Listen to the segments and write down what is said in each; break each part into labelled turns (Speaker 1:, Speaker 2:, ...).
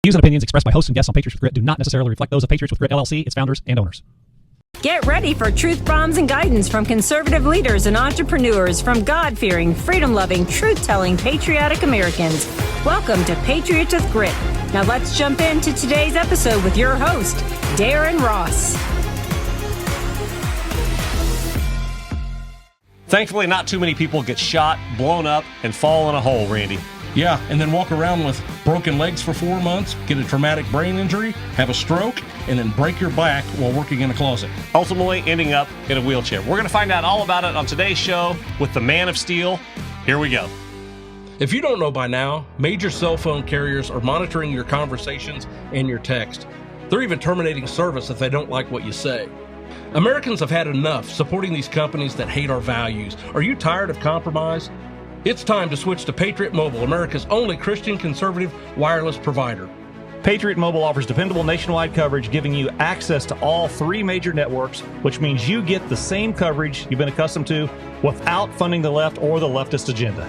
Speaker 1: Views and opinions expressed by hosts and guests on Patriots with Grit do not necessarily reflect those of Patriots with Grit LLC, its founders, and owners.
Speaker 2: Get ready for truth bombs and guidance from conservative leaders and entrepreneurs from God-fearing, freedom-loving, truth-telling, patriotic Americans. Welcome to Patriots with Grit. Now let's jump into today's episode with your host, Darren Ross.
Speaker 3: Thankfully, not too many people get shot, blown up, and fall in a hole, Randy.
Speaker 4: Yeah, and then walk around with broken legs for 4 months, get a traumatic brain injury, have a stroke, and then break your back while working in a closet.
Speaker 3: Ultimately ending up in a wheelchair. We're going to find out all about it on today's show with the Man of Steel. Here we go.
Speaker 4: If you don't know by now, major cell phone carriers are monitoring your conversations and your text. They're even terminating service if they don't like what you say. Americans have had enough supporting these companies that hate our values. Are you tired of compromise? It's time to switch to Patriot Mobile, America's only Christian conservative wireless provider.
Speaker 1: Patriot Mobile offers dependable nationwide coverage, giving you access to all three major networks, which means you get the same coverage you've been accustomed to without funding the left or the leftist agenda.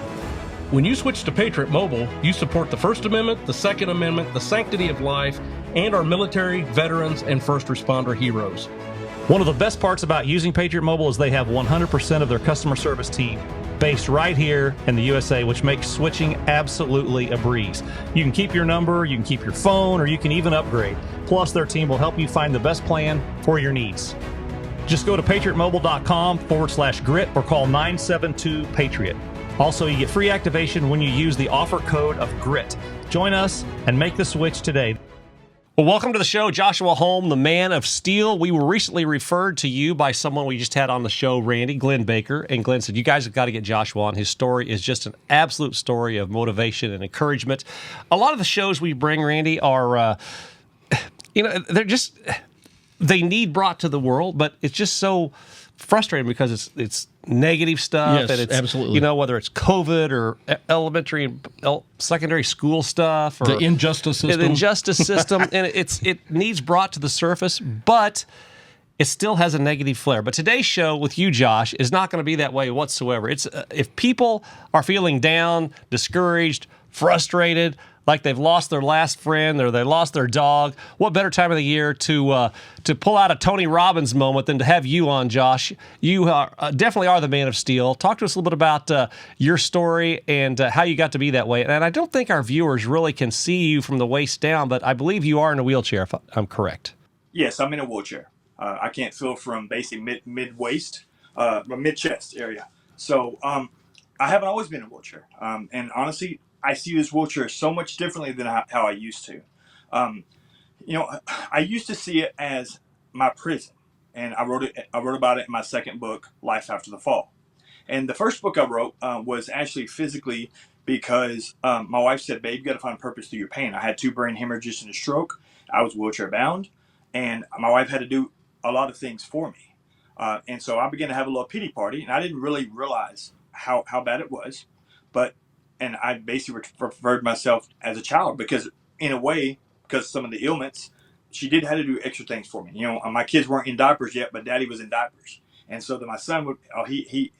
Speaker 4: When you switch to Patriot Mobile, you support the First Amendment, the Second Amendment, the sanctity of life, and our military, veterans, and first responder heroes.
Speaker 1: One of the best parts about using Patriot Mobile is they have 100% of their customer service team based right here in the USA, which makes switching absolutely a breeze. You can keep your number, you can keep your phone, or you can even upgrade. Plus, their team will help you find the best plan for your needs. Just go to patriotmobile.com/grit or call 972-PATRIOT. Also, you get free activation when you use the offer code of GRIT. Join us and make the switch today.
Speaker 3: Well, welcome to the show, Joshua Holm, the Man of Steel. We were recently referred to you by someone we just had on the show, Randy, Glenn Baker. And Glenn said, you guys have got to get Joshua on. His story is just an absolute story of motivation and encouragement. A lot of the shows we bring, Randy, are, they need brought to the world, but it's just so frustrating because it's negative stuff.
Speaker 4: Yes,
Speaker 3: and it's,
Speaker 4: absolutely.
Speaker 3: Whether it's COVID or elementary and secondary school stuff, or
Speaker 4: the injustice system.
Speaker 3: And it needs brought to the surface, but it still has a negative flair. But today's show with you, Josh, is not going to be that way whatsoever. It's if people are feeling down, discouraged, frustrated, like they've lost their last friend or they lost their dog, what better time of the year to pull out a Tony Robbins moment than to have you on, Josh? You definitely are the Man of Steel. Talk to us a little bit about your story and how you got to be that way. And I don't think our viewers really can see you from the waist down, but I believe you are in a wheelchair, if I'm correct.
Speaker 5: Yes, I'm in a wheelchair. I can't feel from basically mid-waist, mid-chest area. So I haven't always been in a wheelchair. And honestly, I see this wheelchair so much differently than how I used to. I used to see it as my prison, and I wrote about it in my second book, Life After the Fall. And the first book I wrote was actually physically because my wife said, "Babe, you got to find purpose through your pain." I had 2 brain hemorrhages and a stroke. I was wheelchair bound, and my wife had to do a lot of things for me. And so I began to have a little pity party, and I didn't really realize how bad it was, and I basically referred myself as a child because, in a way, because of some of the ailments, she did have to do extra things for me. My kids weren't in diapers yet, but Daddy was in diapers, and so that my son would he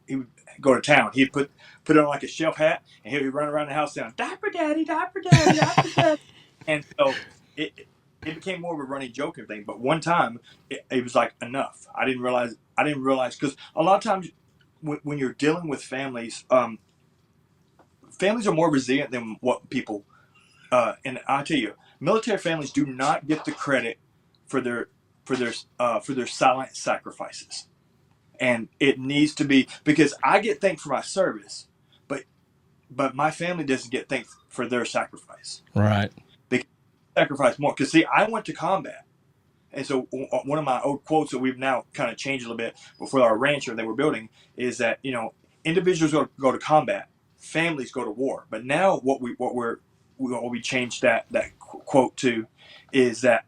Speaker 5: would go to town. He'd put on like a shelf hat, and he would run around the house saying, "Diaper Daddy, diaper Daddy, diaper Daddy," and so it became more of a running joke and thing. But one time, it was like enough. I didn't realize because a lot of times when you're dealing with families. Families are more resilient than what people, and I tell you, military families do not get the credit for their silent sacrifices, and it needs to be because I get thanked for my service, but my family doesn't get thanked for their sacrifice.
Speaker 4: Right.
Speaker 5: They sacrifice more because see, I went to combat, and so one of my old quotes that we've now kind of changed a little bit before our rancher that we're building is that individuals go to combat. Families go to war, but now what we changed that quote to is that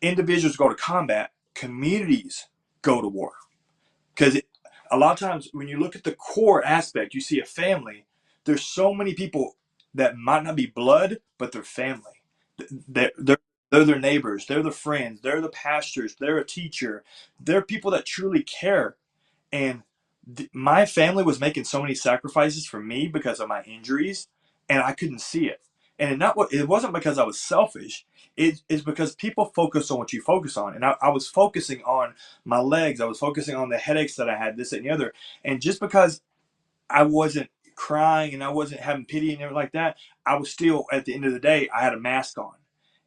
Speaker 5: individuals go to combat, communities go to war. Because a lot of times when you look at the core aspect, you see a family. There's so many people that might not be blood, but they're family. They're their neighbors, they're the friends, they're the pastors, they're a teacher, they're people that truly care, and my family was making so many sacrifices for me because of my injuries, and I couldn't see it. And it wasn't because I was selfish. It's because people focus on what you focus on. And I was focusing on my legs. I was focusing on the headaches that I had, this, that, and the other. And just because I wasn't crying and I wasn't having pity and everything like that, I was still, at the end of the day, I had a mask on.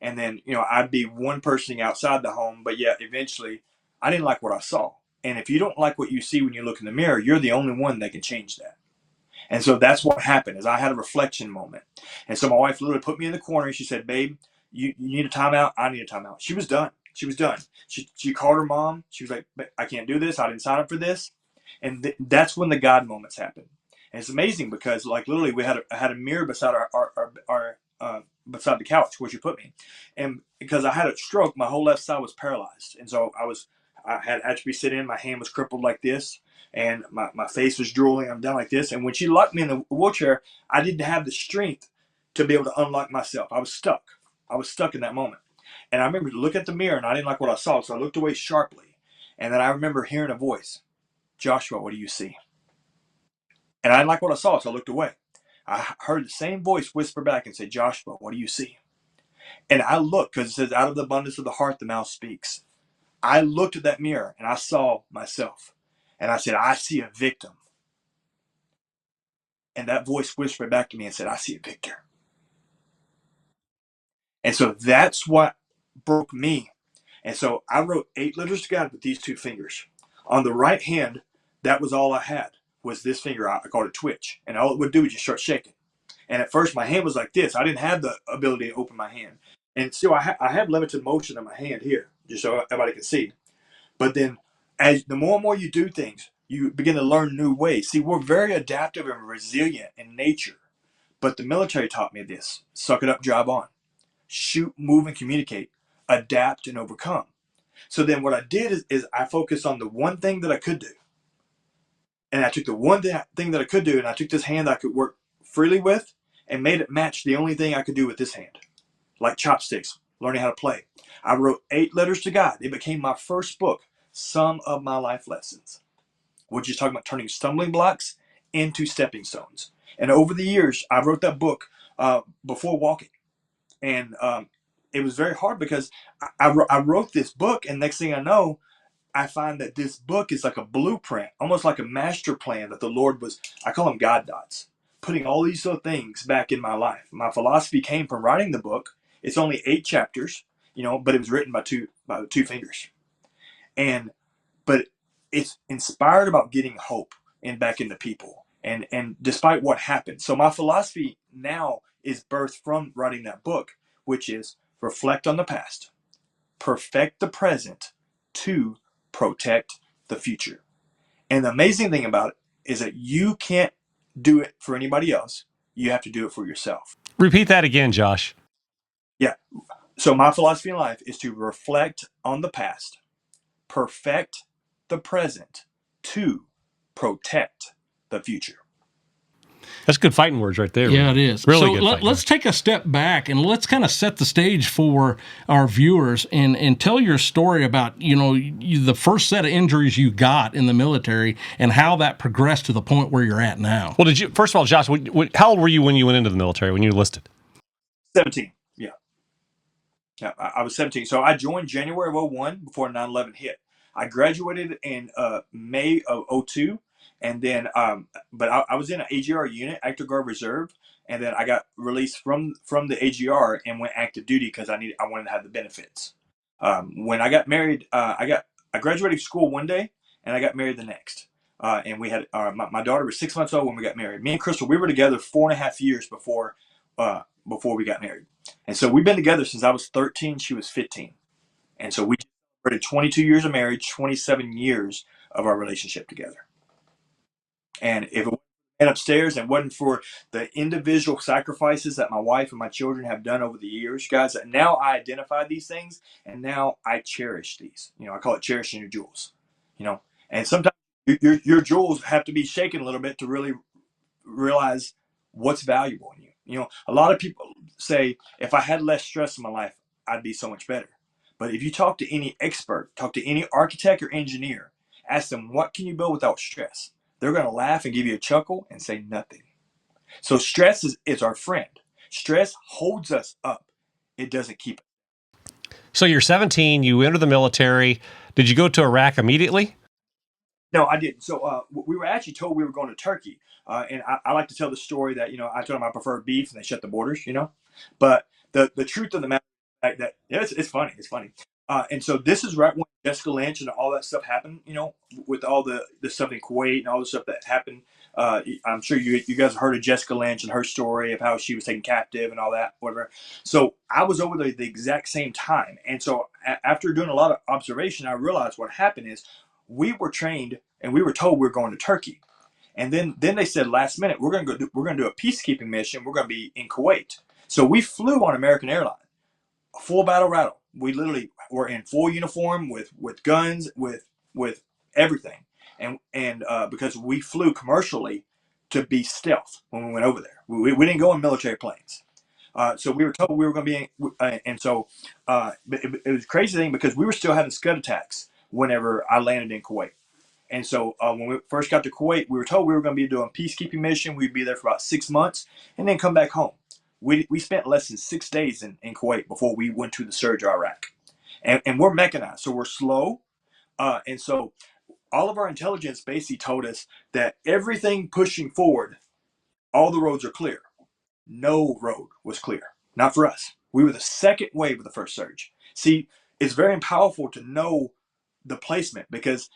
Speaker 5: And then, I'd be one person outside the home, but yet eventually I didn't like what I saw. And if you don't like what you see when you look in the mirror, you're the only one that can change that. And so that's what happened is I had a reflection moment. And so my wife literally put me in the corner and she said, babe, you need a timeout. I need a timeout. She was done. She was done. She called her mom. She was like, I can't do this. I didn't sign up for this. And that's when the God moments happen. And it's amazing because like literally I had a mirror beside our beside the couch where she put me. And because I had a stroke, my whole left side was paralyzed. And so I had to be sitting, my hand was crippled like this. And my face was drooling. I'm down like this. And when she locked me in the wheelchair, I didn't have the strength to be able to unlock myself. I was stuck. I was stuck in that moment. And I remember to look at the mirror and I didn't like what I saw. So I looked away sharply. And then I remember hearing a voice, Joshua, what do you see? And I didn't like what I saw. So I looked away. I heard the same voice whisper back and say, Joshua, what do you see? And I looked because it says, out of the abundance of the heart, the mouth speaks. I looked at that mirror and I saw myself. And I said, I see a victim. And that voice whispered back to me and said, I see a victor. And so that's what broke me. And so I wrote 8 letters to God with these 2 fingers. On the right hand, that was all I had, was this finger. I called it twitch. And all it would do was just start shaking. And at first, my hand was like this. I didn't have the ability to open my hand. And still, I have limited motion in my hand here, just so everybody can see. But then, as the more and more you do things, you begin to learn new ways. See, we're very adaptive and resilient in nature. But the military taught me this. Suck it up, drive on. Shoot, move, and communicate. Adapt and overcome. So then what I did is I focused on the one thing that I could do. And I took the one thing that I could do, and I took this hand that I could work freely with and made it match the only thing I could do with this hand. Like chopsticks, learning how to play. I wrote 8 letters to God. It became my first book, Some of My Life Lessons, which is talking about turning stumbling blocks into stepping stones. And over the years, I wrote that book before walking. And it was very hard because I wrote this book, and next thing I know, I find that this book is like a blueprint, almost like a master plan that the Lord was, I call them God dots, putting all these little things back in my life. My philosophy came from writing the book. It's only 8 chapters, but it was written by two fingers. But it's inspired about getting hope back into people. And despite what happened. So my philosophy now is birthed from writing that book, which is reflect on the past, perfect the present, to protect the future. And the amazing thing about it is that you can't do it for anybody else. You have to do it for yourself.
Speaker 3: Repeat that again, Josh.
Speaker 5: Yeah. So my philosophy in life is to reflect on the past, perfect the present, to protect the future.
Speaker 3: That's good fighting words right there.
Speaker 6: Yeah, it is.
Speaker 3: Really
Speaker 6: so
Speaker 3: good fighting
Speaker 6: let's
Speaker 3: words.
Speaker 6: take a step back and let's kind of set the stage for our viewers and tell your story about, the first set of injuries you got in the military and how that progressed to the point where you're at now.
Speaker 3: Well, first of all, Josh, how old were you when you went into the military, when you enlisted?
Speaker 5: 17. Yeah, I was 17. So I joined January of 01 before 9/11 hit. I graduated in May of 02. And then, but I was in an AGR unit, Active Guard Reserve. And then I got released from the AGR and went active duty because I wanted to have the benefits. When I got married, I graduated school one day and I got married the next. And we had, my daughter was 6 months old when we got married. Me and Crystal, we were together 4.5 years before we got married. And so we've been together since I was 13, she was 15. And so we celebrated 22 years of marriage, 27 years of our relationship together. And if it wasn't upstairs and wasn't for the individual sacrifices that my wife and my children have done over the years, guys, that now I identify these things and now I cherish these. I call it cherishing your jewels. And sometimes your jewels have to be shaken a little bit to really realize what's valuable in you. A lot of people say, if I had less stress in my life, I'd be so much better. But if you talk to any expert, talk to any architect or engineer, ask them, what can you build without stress? They're going to laugh and give you a chuckle and say nothing. So stress is our friend. Stress holds us up. It doesn't keep us.
Speaker 3: So you're 17, you enter the military. Did you go to Iraq immediately?
Speaker 5: No, I didn't. So we were actually told we were going to Turkey. And I like to tell the story that, I told them I prefer beef and they shut the borders. But the truth of the matter is that it's funny. It's funny. And so this is right when Jessica Lynch and all that stuff happened, with all the stuff in Kuwait and all the stuff that happened. I'm sure you guys have heard of Jessica Lynch and her story of how she was taken captive and all that, whatever. So I was over there the exact same time. And so after doing a lot of observation, I realized what happened is we were trained and we were told we were going to Turkey. And then they said last minute, we're going to do a peacekeeping mission. We're going to be in Kuwait. So we flew on American Airlines, full battle rattle. We literally were in full uniform with guns, with everything. And because we flew commercially to be stealth when we went over there. We didn't go in military planes. So we were told we were going to be in, and so but it was a crazy thing because we were still having scud attacks whenever I landed in Kuwait. And so when we first got to Kuwait, we were told we were going to be doing a peacekeeping mission. We'd be there for about 6 months and then come back home. We spent less than 6 days in Kuwait before we went to the surge of Iraq. And we're mechanized, so we're slow. And so all of our intelligence basically told us that everything pushing forward, all the roads are clear. No road was clear. Not for us. We were the second wave of the first surge. See, it's very powerful to know the placement because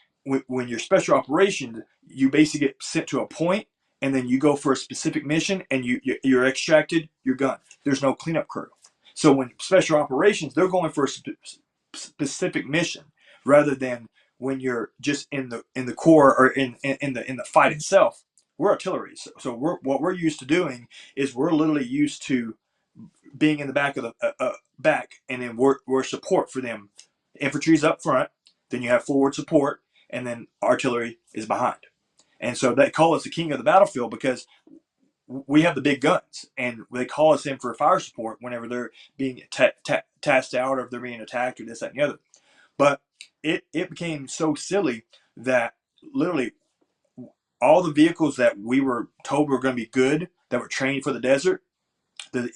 Speaker 5: when you're special operations, you basically get sent to a point and then you go for a specific mission and you're extracted, you're gone. There's no cleanup crew. So when special operations, they're going for a specific mission rather than when you're just in the core or in the fight itself. We're artillery. So what we're used to doing is we're literally used to being in the back of the back, and then we're support for them. Infantry's up front, then you have forward support, and then artillery is behind. And so they call us the king of the battlefield because we have the big guns, and they call us in for fire support whenever they're being tasked out or if they're being attacked or this, that, and the other. But it became so silly that literally all the vehicles that we were told were going to be good, that were trained for the desert, the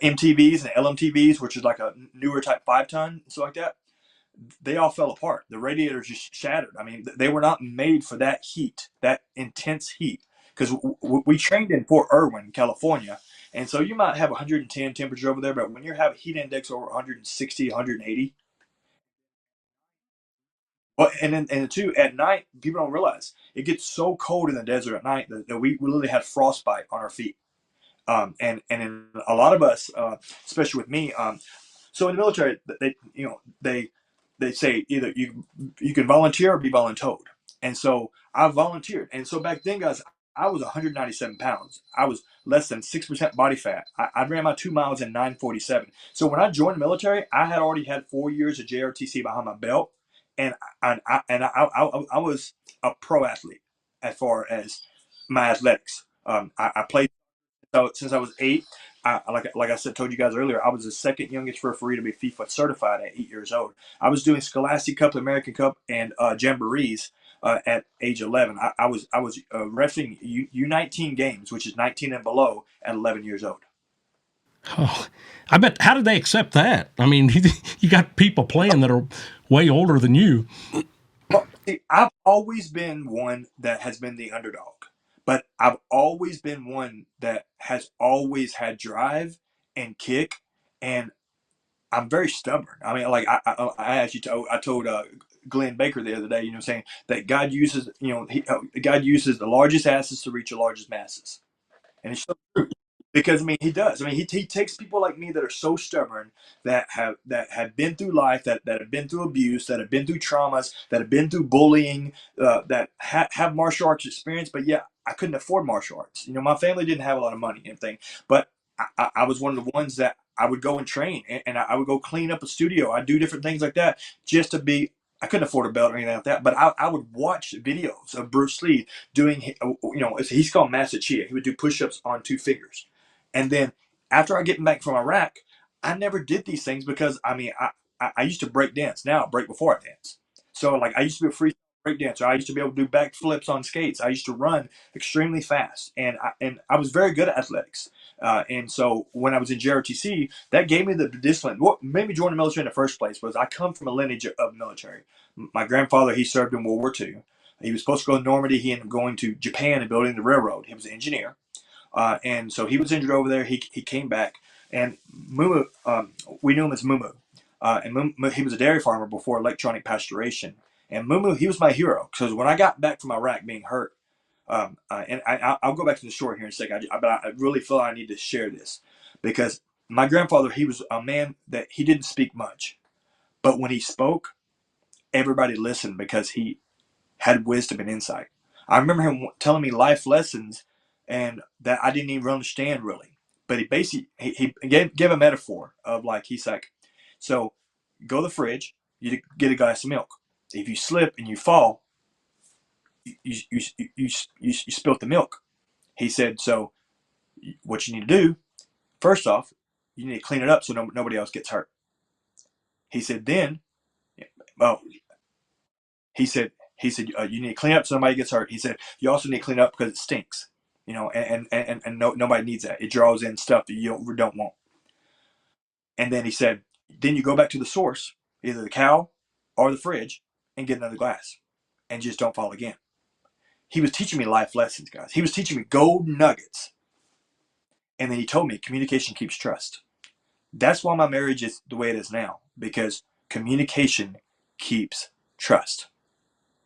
Speaker 5: MTVs and LMTVs, which is like a newer type 5-ton and stuff like that, they all fell apart. The radiators just shattered. I mean, they were not made for that heat, that intense heat. Because we trained in Fort Irwin, California, and so you might have 110 temperature over there, but when you have a heat index over 160, 180, well, and then too, at night, people don't realize it gets so cold in the desert at night that we literally had frostbite on our feet. And in a lot of us, especially with me, so in the military, they say either you can volunteer or be voluntold. And so I volunteered. And so back then, guys, I was 197 pounds. I was less than 6% body fat. I ran my 2 miles in 9:47. So when I joined the military, I had already had 4 years of JRTC behind my belt, and I was a pro athlete as far as my athletics. I played since I was 8. Like I said, told you guys earlier, I was the second youngest referee to be FIFA certified at 8 years old. I was doing Scholastic Cup, American Cup, and jamborees at age 11. I was refereeing U19 games, which is 19 and below, at 11 years old.
Speaker 6: Oh, I bet. How did they accept that? I mean, you got people playing that are way older than you.
Speaker 5: Well, see, I've always been one that has been the underdog. But I've always been one that has always had drive and kick, and I'm very stubborn. I mean, like I actually told Glenn Baker the other day, saying that God uses, God uses the largest asses to reach the largest masses, and it's so true. Because I mean, he does. I mean, he takes people like me that are so stubborn, that have been through life, that have been through abuse, that have been through traumas, that have been through bullying, that have martial arts experience. But yeah, I couldn't afford martial arts. My family didn't have a lot of money and everything. But I was one of the ones that I would go and train, and I would go clean up a studio. I'd do different things like that just to be. I couldn't afford a belt or anything like that, but I would watch videos of Bruce Lee doing, he's called Master Chia. He would do push-ups on 2 fingers. And then after I get back from Iraq, I never did these things because, I mean, I used to break dance. Now I break before I dance. So, like, I used to be a free break dancer. I used to be able to do backflips on skates. I used to run extremely fast, and I was very good at athletics. And so when I was in JRTC, that gave me the discipline. What made me join the military in the first place was I come from a lineage of military. My grandfather, he served in World War II. He was supposed to go to Normandy. He ended up going to Japan and building the railroad. He was an engineer. And so he was injured over there. He came back, and Mumu, we knew him as Mumu. He was a dairy farmer before electronic pasteurization. And Mumu, he was my hero, because when I got back from Iraq being hurt, I'll go back to the story here in a second, but I really feel I need to share this, because my grandfather, he was a man that he didn't speak much, but when he spoke, everybody listened because he had wisdom and insight. I remember him telling me life lessons, and that I didn't even understand really. But he basically he gave a metaphor of, like, he's like, so go to the fridge, you get a glass of milk. If you slip and you fall, you spilt the milk. He said, so what you need to do, first off, you need to clean it up so nobody else gets hurt. He said, then, well, you need to clean up so nobody gets hurt. He said, you also need to clean up because it stinks, and nobody needs that. It draws in stuff that you don't want. And then he said, then you go back to the source, either the cow or the fridge, and get another glass, and just don't fall again. He was teaching me life lessons, guys. He was teaching me gold nuggets. And then he told me communication keeps trust. That's why my marriage is the way it is now, because communication keeps trust.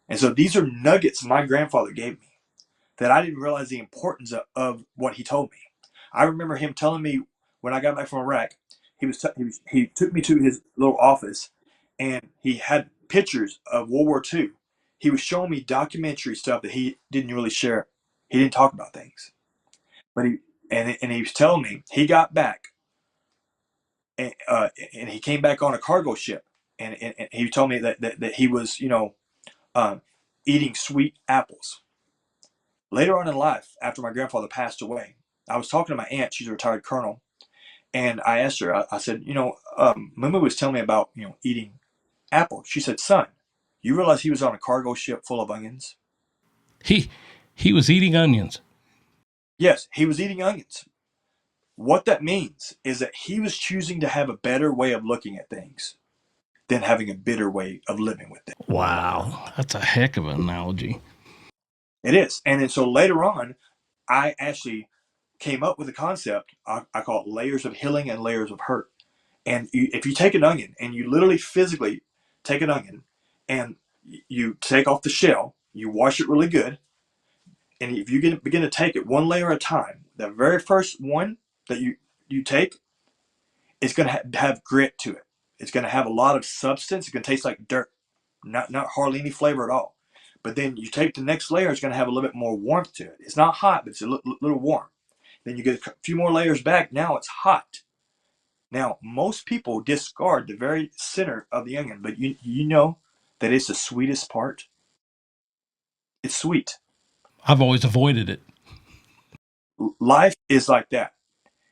Speaker 5: And so these are nuggets my grandfather gave me that I didn't realize the importance of what he told me. I remember him telling me when I got back from Iraq, he took me to his little office, and he had pictures of World War II. He was showing me documentary stuff that he didn't really share. He didn't talk about things, but he was telling me he got back, and he came back on a cargo ship, and he told me that he was eating sweet apples. Later on in life, after my grandfather passed away, I was talking to my aunt. She's a retired colonel, and I asked her. I said, Mama was telling me about eating apples. She said, son, you realize he was on a cargo ship full of onions?
Speaker 6: He was eating onions.
Speaker 5: Yes, he was eating onions. What that means is that he was choosing to have a better way of looking at things than having a bitter way of living with them.
Speaker 6: Wow, that's a heck of an analogy.
Speaker 5: It is. And then so later on, I actually came up with a concept I call it layers of healing and layers of hurt. And if you take an onion and you literally physically take an onion and you take off the shell, you wash it really good, and if you begin to take it one layer at a time, the very first one that you take is going to have grit to it. It's going to have a lot of substance. It's going to taste like dirt, not hardly any flavor at all. But then you take the next layer, it's going to have a little bit more warmth to it. It's not hot, but it's a little warm. Then you get a few more layers back. Now it's hot. Now, most people discard the very center of the onion, but you know that it's the sweetest part? It's sweet.
Speaker 6: I've always avoided it.
Speaker 5: Life is like that.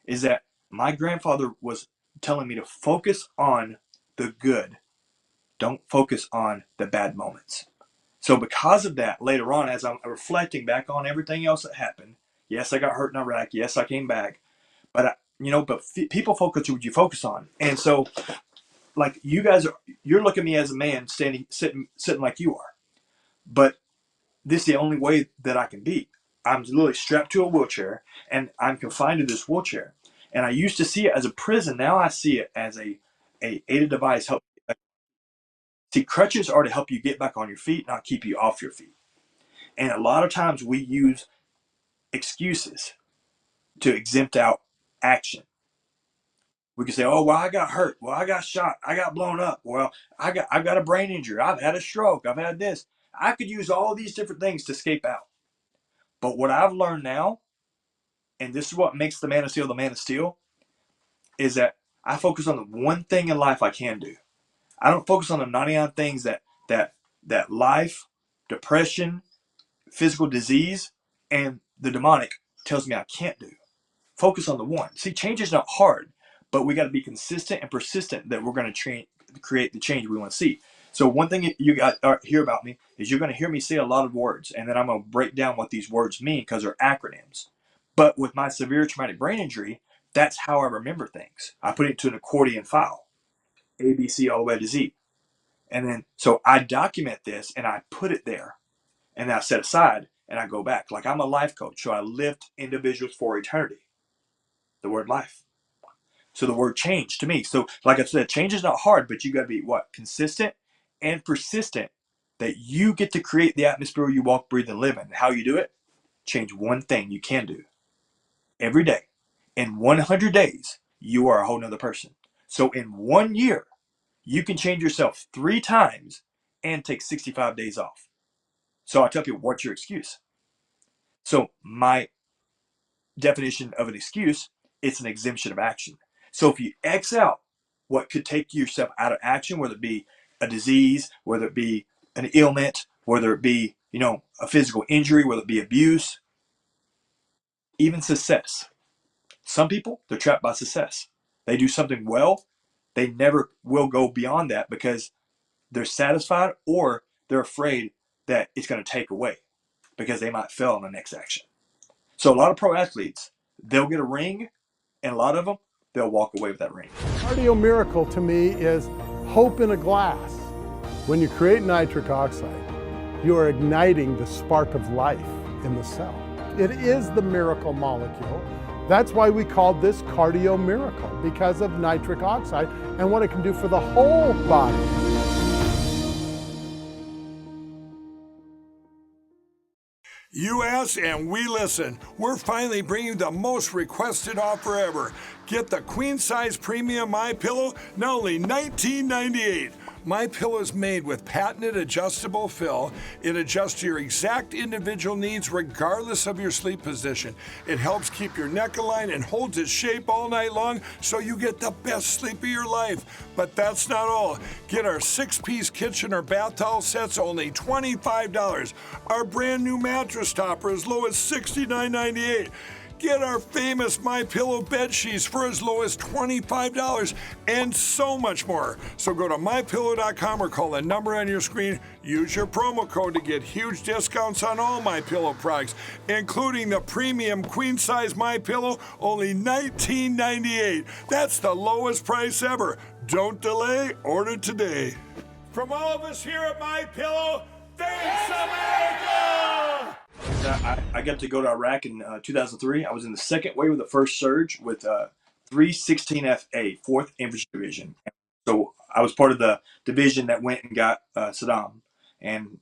Speaker 5: Is that my grandfather was telling me to focus on the good. Don't focus on the bad moments. So because of that, later on, as I'm reflecting back on everything else that happened, yes, I got hurt in Iraq. Yes, I came back. But, people focus on what you focus on. And so, like, you're looking at me as a man sitting like you are. But this is the only way that I can be. I'm literally strapped to a wheelchair, and I'm confined to this wheelchair. And I used to see it as a prison. Now I see it as a aided device. See, crutches are to help you get back on your feet, not keep you off your feet. And a lot of times we use excuses to exempt out action. We can say, oh, well, I got hurt. Well, I got shot. I got blown up. Well, I've got a brain injury. I've had a stroke. I've had this. I could use all these different things to escape out. But what I've learned now, and this is what makes the man of steel, is that I focus on the one thing in life I can do. I don't focus on the 99 things that life, depression, physical disease, and the demonic tells me I can't do. Focus on the one. See, change is not hard, but we got to be consistent and persistent that we're going to create the change we want to see. So one thing you got hear about me is you're going to hear me say a lot of words, and then I'm going to break down what these words mean because they're acronyms. But with my severe traumatic brain injury, that's how I remember things. I put it into an accordion file, A, B, C, all the way to Z. And then, so I document this and I put it there and then I set aside and I go back. Like I'm a life coach, so I lift individuals for eternity. The word life. So the word change to me. So like I said, change is not hard, but you got to be what? Consistent and persistent that you get to create the atmosphere you walk, breathe, and live in. How you do it? Change one thing you can do every day. In 100 days, you are a whole nother person. So in 1 year, you can change yourself 3 times and take 65 days off. So I tell people, what's your excuse? So my definition of an excuse, it's an exemption of action. So if you X out what could take yourself out of action, whether it be a disease, whether it be an ailment, whether it be, a physical injury, whether it be abuse, even success. Some people, they're trapped by success. They do something well, they never will go beyond that because they're satisfied or they're afraid that it's going to take away because they might fail in the next action. So a lot of pro athletes, they'll get a ring, and a lot of them, they'll walk away with that ring.
Speaker 7: Cardio miracle to me is hope in a glass. When you create nitric oxide, you are igniting the spark of life in the cell. It is the miracle molecule. That's why we call this cardio miracle, because of nitric oxide and what it can do for the whole body.
Speaker 8: You ask and we listen. We're finally bringing the most requested offer ever. Get the queen size premium MyPillow, now only $19.98. MyPillow is made with patented adjustable fill. It adjusts to your exact individual needs regardless of your sleep position. It helps keep your neck aligned and holds its shape all night long so you get the best sleep of your life. But that's not all. Get our 6-piece kitchen or bath towel sets only $25. Our brand new mattress topper as low as $69.98. Get our famous MyPillow bed sheets for as low as $25 and so much more. So go to MyPillow.com or call the number on your screen. Use your promo code to get huge discounts on all MyPillow products, including the premium queen size MyPillow, only $19.98. That's the lowest price ever. Don't delay, order today. From all of us here at MyPillow, thanks America!
Speaker 5: I got to go to Iraq in 2003. I was in the second wave of the first surge with 316FA, 4th Infantry Division. So I was part of the division that went and got Saddam and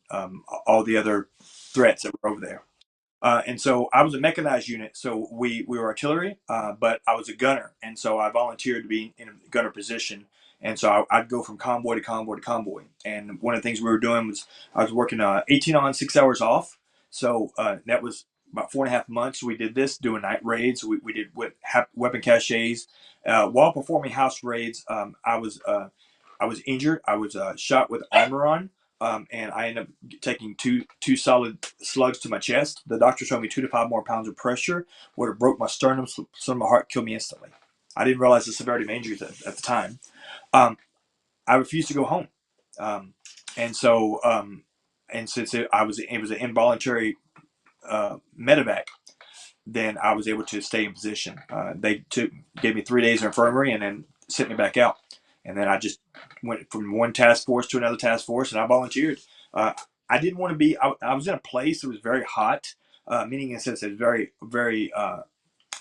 Speaker 5: all the other threats that were over there. And so I was a mechanized unit. So we were artillery, but I was a gunner. And so I volunteered to be in a gunner position. And so I'd go from convoy to convoy to convoy. And one of the things we were doing was I was working 18 on, 6 hours off. So that was about 4.5 months. We did this, doing night raids. We did weapon caches. While performing house raids, I was injured. I was shot with armor on, and I ended up taking two solid slugs to my chest. The doctor showed me 2 to 5 more pounds of pressure would have broke my sternum, so my heart killed me instantly. I didn't realize the severity of my injuries at the time. I refused to go home, and so. And since it was an involuntary medevac, then I was able to stay in position. They gave me 3 days of infirmary and then sent me back out. And then I just went from one task force to another task force, and I volunteered. I didn't want to be. I was in a place that was very hot, meaning in the sense it was very, very,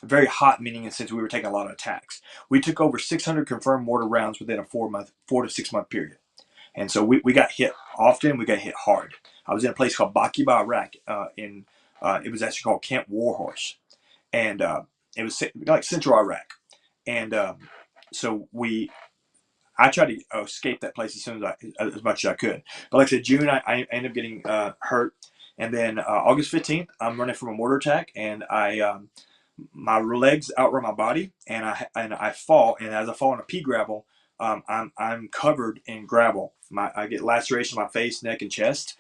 Speaker 5: very hot. Meaning in the sense we were taking a lot of attacks. We took over 600 confirmed mortar rounds within a 4 to 6 month period. And so we got hit often. We got hit hard. I was in a place called Bakiba, Iraq. It was actually called Camp Warhorse, and it was like central Iraq. And so I tried to escape that place as much as I could. But like I said, June I ended up getting hurt, and then August 15th I'm running from a mortar attack, and my legs outrun my body, and I fall, and as I fall in a pea gravel. I'm covered in gravel. I get laceration in my face, neck, and chest.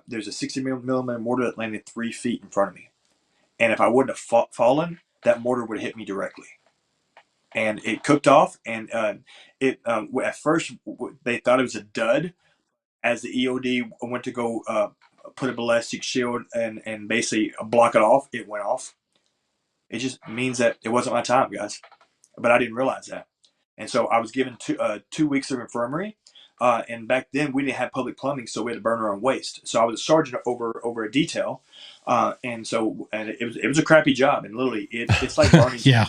Speaker 5: There's a 60 millimeter mortar that landed 3 feet in front of me. And if I wouldn't have fallen, that mortar would have hit me directly. And it cooked off. And at first, they thought it was a dud. as the EOD went to go put a ballistic shield and basically block it off, it went off. It just means that it wasn't my time, guys. But I didn't realize that. And so I was given 2 weeks of infirmary. And back then we didn't have public plumbing, so we had to burn our own waste. So I was a sergeant over a detail. And it was a crappy job. And literally it's like burning.
Speaker 6: Yeah.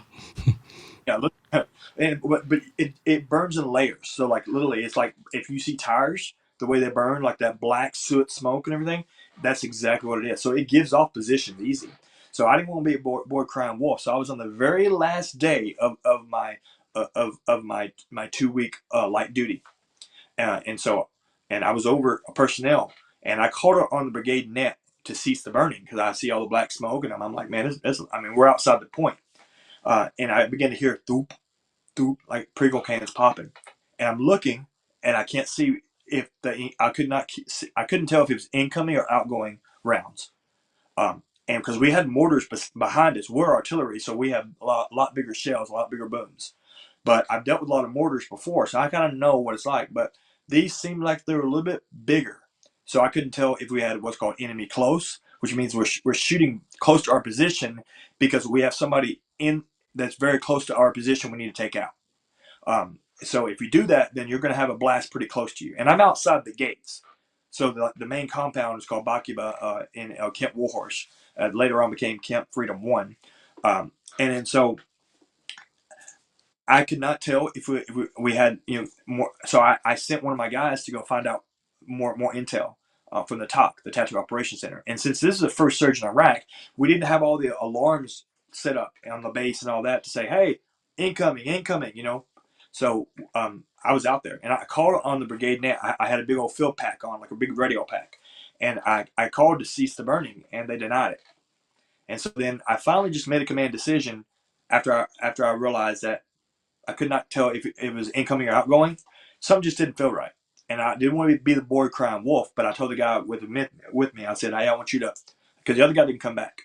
Speaker 5: Yeah, look, but it burns in layers. So like literally, it's like if you see tires, the way they burn, like that black soot smoke and everything, that's exactly what it is. So it gives off positions easy. So I didn't want to be a boy crying wolf. So I was on the very last day of my 2 week light duty, and I was over a personnel, and I called her on the brigade net to cease the burning because I see all the black smoke, and I'm like, man, we're outside the point. And I began to hear thoop, thoop, like Pringle cans popping. And I'm looking, and I can't see if I couldn't tell if it was incoming or outgoing rounds. And because we had mortars behind us, we're artillery, so we have a lot bigger shells, a lot bigger booms. But I've dealt with a lot of mortars before, so I kind of know what it's like. But these seemed like they were a little bit bigger. So I couldn't tell if we had what's called enemy close, which means we're shooting close to our position because we have somebody in that's very close to our position we need to take out. So if you do that, then you're going to have a blast pretty close to you. And I'm outside the gates. So the main compound is called Bakiba in Camp Warhorse. Later on became Camp Freedom 1. And then so I could not tell if we had more. So I sent one of my guys to go find out more intel from the TOC, the Tactical Operations Center. And since this is the first surge in Iraq, we didn't have all the alarms set up on the base and all that to say, hey, incoming, So I was out there, and I called on the brigade net. I had a big old field pack on, like a big radio pack, and I called to cease the burning, and they denied it. And so then I finally just made a command decision after I realized that I could not tell if it was incoming or outgoing. Something just didn't feel right. And I didn't want to be the boy crying wolf, but I told the guy with me, I said, hey, I want you to, because the other guy didn't come back.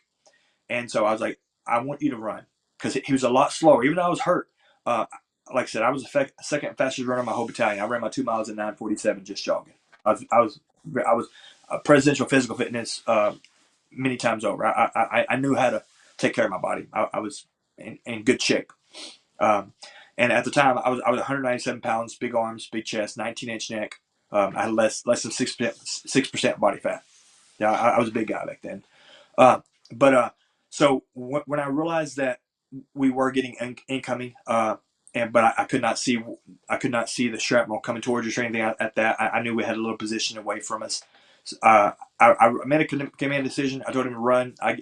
Speaker 5: And so I was like, I want you to run, because he was a lot slower. Even though I was hurt, like I said, I was the second fastest runner in my whole battalion. I ran my 2 miles in 9:47 just jogging. I was presidential physical fitness many times over. I knew how to take care of my body. I was in good shape. And at the time, I was 197 pounds, big arms, big chest, 19-inch neck. I had less than 6% body fat. Yeah, I was a big guy back then. So when I realized that we were getting incoming, but I could not see the shrapnel coming towards us or anything at that. I knew we had a little position away from us. I made a command decision. I told him to run. I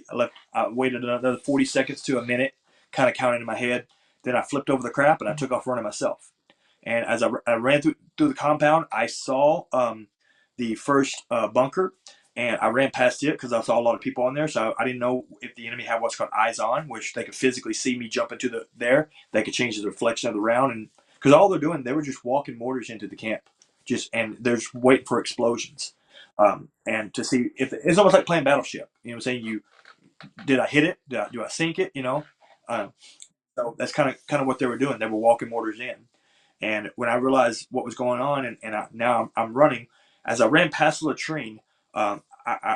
Speaker 5: waited another 40 seconds to a minute, kind of counting in my head. Then I flipped over the crap and I took off running myself. And as I ran through the compound, I saw the first bunker, and I ran past it because I saw a lot of people on there. So I didn't know if the enemy had what's called eyes on, which they could physically see me jump into there. They could change the reflection of the round, and because all they're doing, they were just walking mortars into the camp, and they're just waiting for explosions, and to see if it's almost like playing Battleship. You know what I'm saying? Did I hit it? Do I sink it? So that's kind of what they were doing. They were walking mortars in. And when I realized what was going on, now I'm running, as I ran past the latrine, I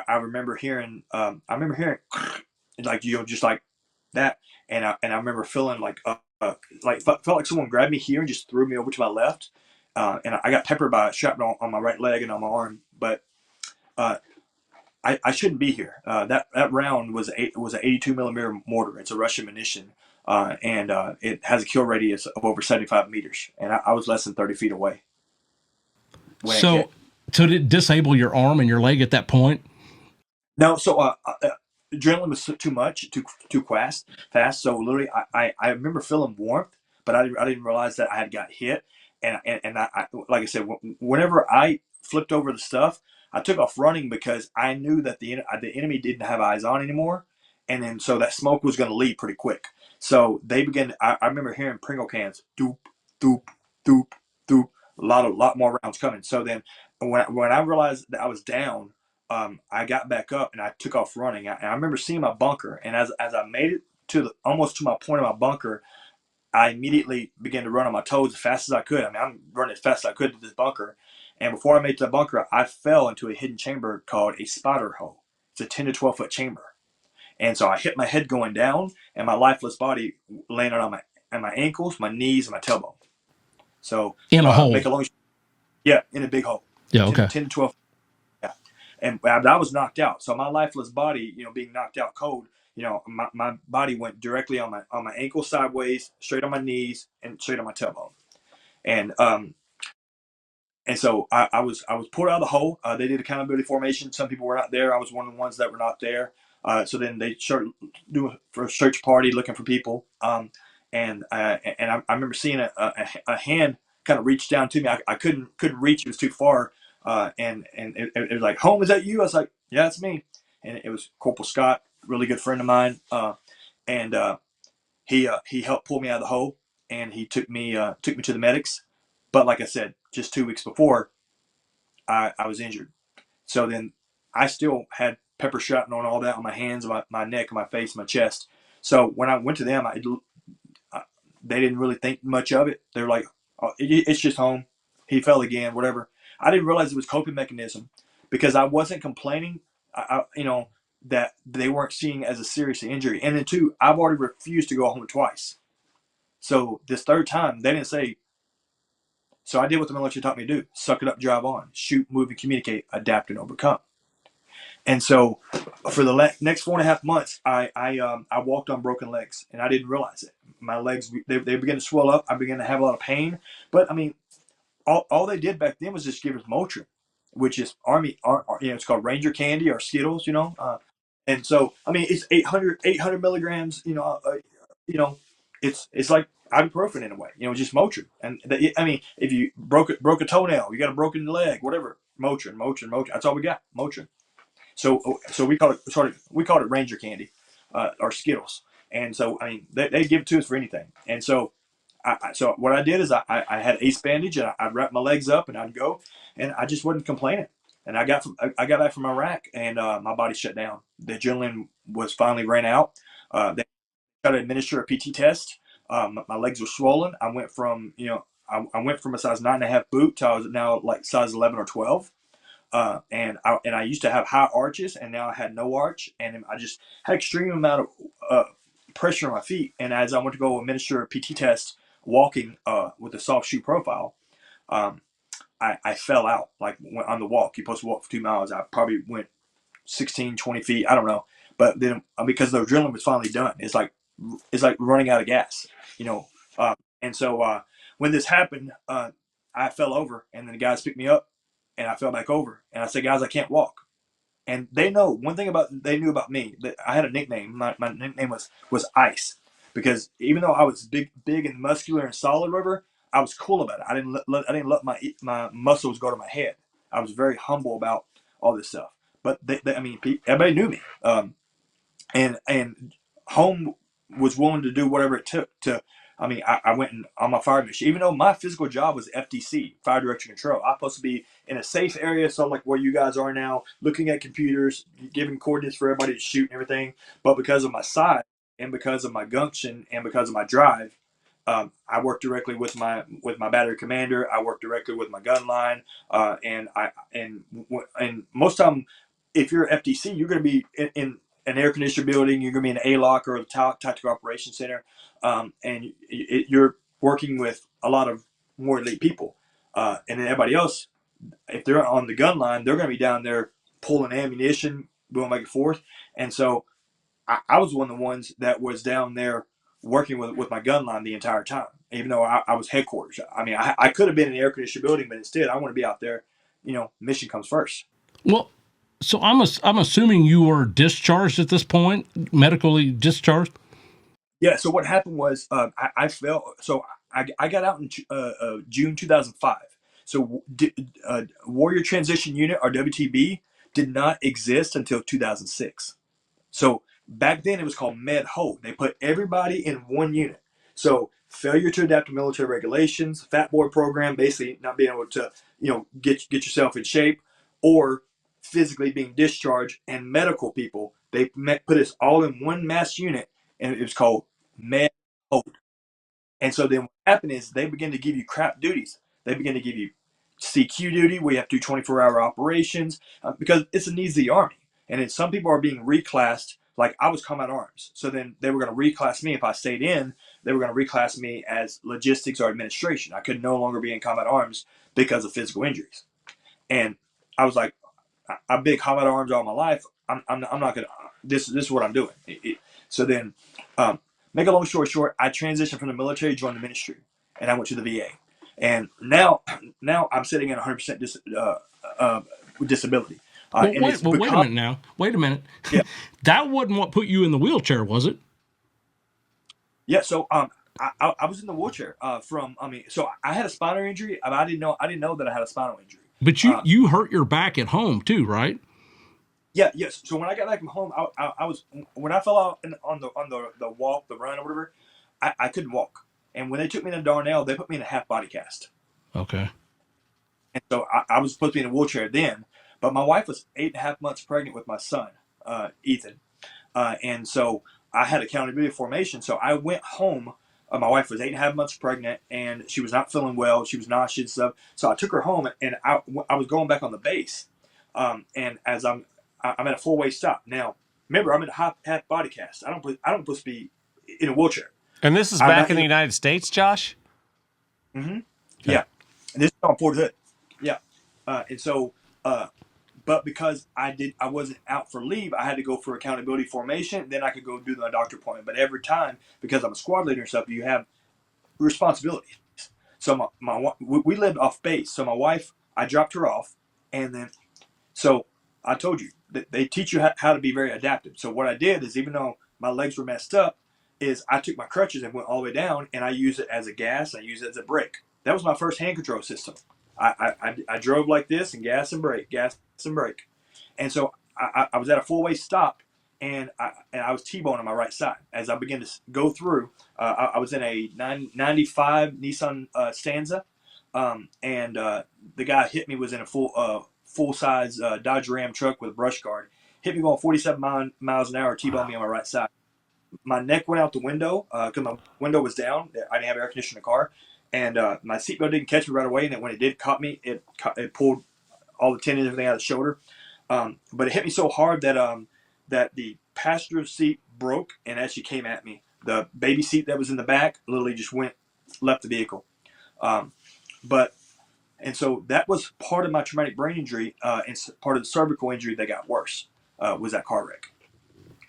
Speaker 5: remember hearing, like just like that, and I remember feeling felt like someone grabbed me here and just threw me over to my left, and I got peppered by a shrapnel on my right leg and on my arm, but I shouldn't be here. That round was an 82 millimeter mortar. It's a Russian munition. And it has a kill radius of over 75 meters, and I was less than 30 feet away.
Speaker 6: So did it disable your arm and your leg at that point?
Speaker 5: No, so adrenaline was too much, too fast. So literally, I remember feeling warmth, but I didn't realize that I had got hit. And I like I said, whenever I flipped over the stuff, I took off running because I knew that the enemy didn't have eyes on anymore, and then so that smoke was going to leave pretty quick. So they began. I remember hearing Pringle cans, doop, doop, doop, doop. A lot more rounds coming. So then, when I realized that I was down, I got back up and I took off running. And I remember seeing my bunker, and as I made it almost to my point of my bunker, I immediately began to run on my toes as fast as I could. I mean, I'm running as fast as I could to this bunker. And before I made it to the bunker, I fell into a hidden chamber called a spider hole. It's a 10 to 12 foot chamber. And so I hit my head going down, and my lifeless body landed on my ankles, my knees, and my tailbone. So
Speaker 6: In a hole.
Speaker 5: make a long, yeah, in a big hole.
Speaker 6: Yeah, okay.
Speaker 5: 10 to 12. Yeah. And I was knocked out. So my lifeless body, being knocked out cold, my body went directly on my ankle sideways, straight on my knees, and straight on my tailbone. And so I was pulled out of the hole. They did accountability formation. Some people were not there. I was one of the ones that were not there. So then they started doing for a search party, looking for people. And I remember seeing a hand kind of reach down to me. I couldn't reach; it was too far. And it was like, "Holm, is that you?" I was like, "Yeah, it's me." And it was Corporal Scott, really good friend of mine. And he helped pull me out of the hole, and he took me to the medics. But like I said, just 2 weeks before, I was injured. So then I still had pepper shotting on all that on my hands, my neck, my face, my chest. So when I went to them, they didn't really think much of it. They were like, "Oh, it's just Holm. He fell again, whatever." I didn't realize it was a coping mechanism because I wasn't complaining, that they weren't seeing it as a serious injury. And then two, I've already refused to go home twice. So this third time, they didn't say. So I did what the military taught me to do: suck it up, drive on, shoot, move, and communicate, adapt, and overcome. And so for the next 4.5 months, I walked on broken legs, and I didn't realize it. My legs, they began to swell up. I began to have a lot of pain. But I mean, all they did back then was just give us Motrin, which is Army, it's called Ranger Candy or Skittles, and so I mean, it's 800 milligrams, it's like ibuprofen in a way, just Motrin. And I mean, if you broke a toenail, you got a broken leg, whatever, Motrin. That's all we got, Motrin. So we called it Ranger Candy, or Skittles. And so I mean, they give it to us for anything. And so so what I did is I had ace bandage, and I'd wrap my legs up, and I'd go, and I just wasn't complaining. And I got back from Iraq, and my body shut down. The adrenaline was finally ran out. They tried to administer a PT test. My legs were swollen. I went from I went from a size 9.5 boot to I was now like size 11 or 12. And I used to have high arches, and now I had no arch, and I just had extreme amount of pressure on my feet. And as I went to go administer a PT test, walking with a soft shoe profile, I fell out like on the walk. You're supposed to walk for 2 miles. I probably went 16, 20 feet. I don't know. But then because the adrenaline was finally done, it's like running out of gas, And so when this happened, I fell over, and then the guys picked me up, and I fell back over, and I said, "Guys, I can't walk." And they know one thing they knew about me, that I had a nickname. My nickname was Ice, because even though I was big and muscular and solid, whatever, I was cool about it. I didn't let my muscles go to my head. I was very humble about all this stuff. But I mean, everybody knew me. And Holm was willing to do whatever it took to. I mean, I went on my fire mission, even though my physical job was FDC, fire direction control. I'm supposed to be in a safe area, so like where you guys are now, looking at computers, giving coordinates for everybody to shoot and everything. But because of my size, and because of my gumption, and because of my drive, I worked directly with my battery commander. I worked directly with my gun line, and most of the time, if you're FDC, you're going to be in an air conditioned building. You're going to be in an A-lock or a tactical operations center, and you're working with a lot of more elite people. And then everybody else, if they're on the gun line, they're going to be down there pulling ammunition, going back and forth. And so I was one of the ones that was down there working with my gun line the entire time, even though I was headquarters. I mean, I could have been in an air conditioned building, but instead I want to be out there. Mission comes first.
Speaker 6: Well, so I'm assuming you were discharged at this point, medically discharged.
Speaker 5: Yeah. So what happened was I fell. So I got out in June 2005. So Warrior Transition Unit, or WTB, did not exist until 2006. So back then it was called Med Hold. They put everybody in one unit. So failure to adapt to military regulations, Fat Boy program, basically not being able to get yourself in shape, or physically being discharged, and medical people. They put us all in one mass unit, and it was called Med Hold. And so then what happened is they begin to give you crap duties. They begin to give you CQ duty where you have to do 24-hour operations because it's the needs of the Army. And then some people are being reclassed. Like I was combat arms. So then they were going to reclass me if I stayed in. They were going to reclass me as logistics or administration. I could no longer be in combat arms because of physical injuries. And I was like, I've been combat arms all my life. I'm not going to, this is what I'm doing. So then, make a long story short, I transitioned from the military, joined the ministry, and I went to the VA. And now I'm sitting at 100% disability.
Speaker 6: Well, wait a minute now. Wait a minute.
Speaker 5: Yeah.
Speaker 6: That wasn't what put you in the wheelchair, was it?
Speaker 5: Yeah. So I was in the wheelchair so I had a spinal injury. I didn't know that I had a spinal injury.
Speaker 6: But you hurt your back at home too, right?
Speaker 5: Yeah. Yes. So when I got back from home, I was when I fell out on the walk, the run, or whatever, I couldn't walk. And when they took me to Darnell, they put me in a half body cast.
Speaker 6: Okay.
Speaker 5: And so I was supposed to be in a wheelchair then, but my wife was 8.5 months pregnant with my son, Ethan. And so I had accountability formation. So I went home. My wife was 8.5 months pregnant and she was not feeling well. She was nauseous and stuff. So I took her home and I was going back on the base. And as I'm at a 4-way stop. Now, remember, I'm in a half body cast. I don't supposed to be in a wheelchair.
Speaker 3: And this is back in the United States, Josh?
Speaker 5: Mm-hmm. Okay. Yeah. And this is on Fort Hood. Yeah. And so, but because I wasn't out for leave, I had to go for accountability formation. Then I could go do the doctor appointment. But every time, because I'm a squad leader and stuff, you have responsibilities. So we lived off base. So my wife, I dropped her off, and then so I told you that they teach you how to be very adaptive. So what I did is, even though my legs were messed up, is I took my crutches and went all the way down, and I used it as a gas. I used it as a brake. That was my first hand control system. I drove like this and gas and brake. And so I was at a 4-way stop, and I was T-boned on my right side. As I began to go through, I was in a 95 Nissan Stanza, and the guy hit me was in a full-size Dodge Ram truck with a brush guard. Hit me going 47 miles an hour, T-boned me on my right side. My neck went out the window because my window was down. I didn't have air conditioning in the car. And my seatbelt didn't catch me right away. And when it did caught me, it pulled all the tendons and everything out of the shoulder. But it hit me so hard that that the passenger seat broke and actually came at me. The baby seat that was in the back literally just left the vehicle. And so that was part of my traumatic brain injury and part of the cervical injury that got worse was that car wreck.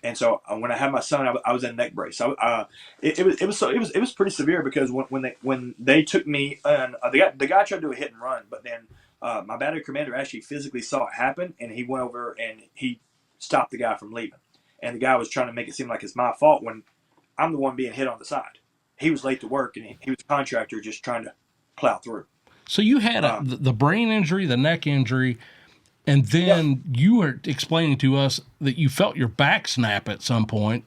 Speaker 5: And so when I had my son, I was in a neck brace. It was pretty severe because when they took me, and the guy tried to do a hit and run, but then my battery commander actually physically saw it happen, and he went over and he stopped the guy from leaving. And the guy was trying to make it seem like it's my fault when I'm the one being hit on the side. He was late to work, and he was a contractor just trying to plow through.
Speaker 6: So you had the brain injury, the neck injury. And then you were explaining to us that you felt your back snap at some point.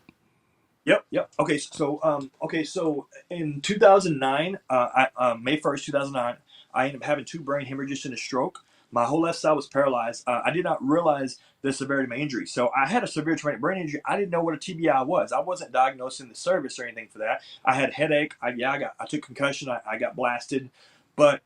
Speaker 5: Yep. Okay, so in 2009, May 1st, 2009, I ended up having 2 brain hemorrhages and a stroke. My whole left side was paralyzed. I did not realize the severity of my injury. So I had a severe traumatic brain injury. I didn't know what a TBI was. I wasn't diagnosed in the service or anything for that. I had headache. I took concussion. I got blasted. But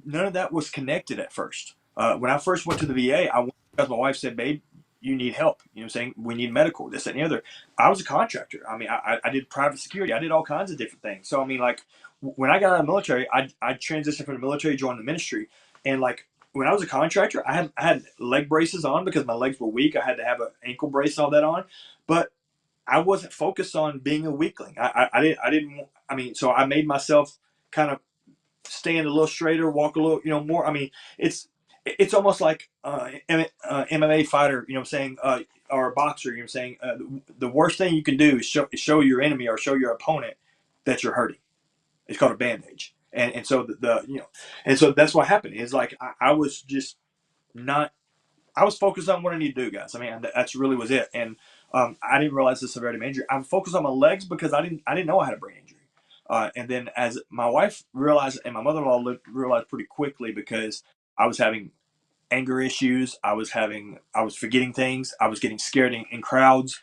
Speaker 5: none of that was connected at first. When I first went to the VA, I went because my wife said, "Babe, you need help." You know what I'm saying? We need medical, this, that, and the other. I was a contractor. I mean, I did private security. I did all kinds of different things. So, I mean, like, when I got out of the military, I transitioned from the military, joined the ministry. And, like, when I was a contractor, I had leg braces on because my legs were weak. I had to have an ankle brace and all that on. But I wasn't focused on being a weakling. So I made myself kind of stand a little straighter, walk a little, more. I mean, it's almost like MMA fighter, you know what I'm saying, or a boxer, you know what I'm saying. The worst thing you can do is show your enemy or show your opponent that you're hurting. It's called a bandage. And so and so that's what happened. Is like I was just not. I was focused on what I need to do, guys. I mean, that's really was it. And I didn't realize the severity of my injury. I'm focused on my legs because I didn't know I had a brain injury. And then as my wife realized and my mother-in-law realized pretty quickly, because I was having anger issues. I was forgetting things. I was getting scared in crowds,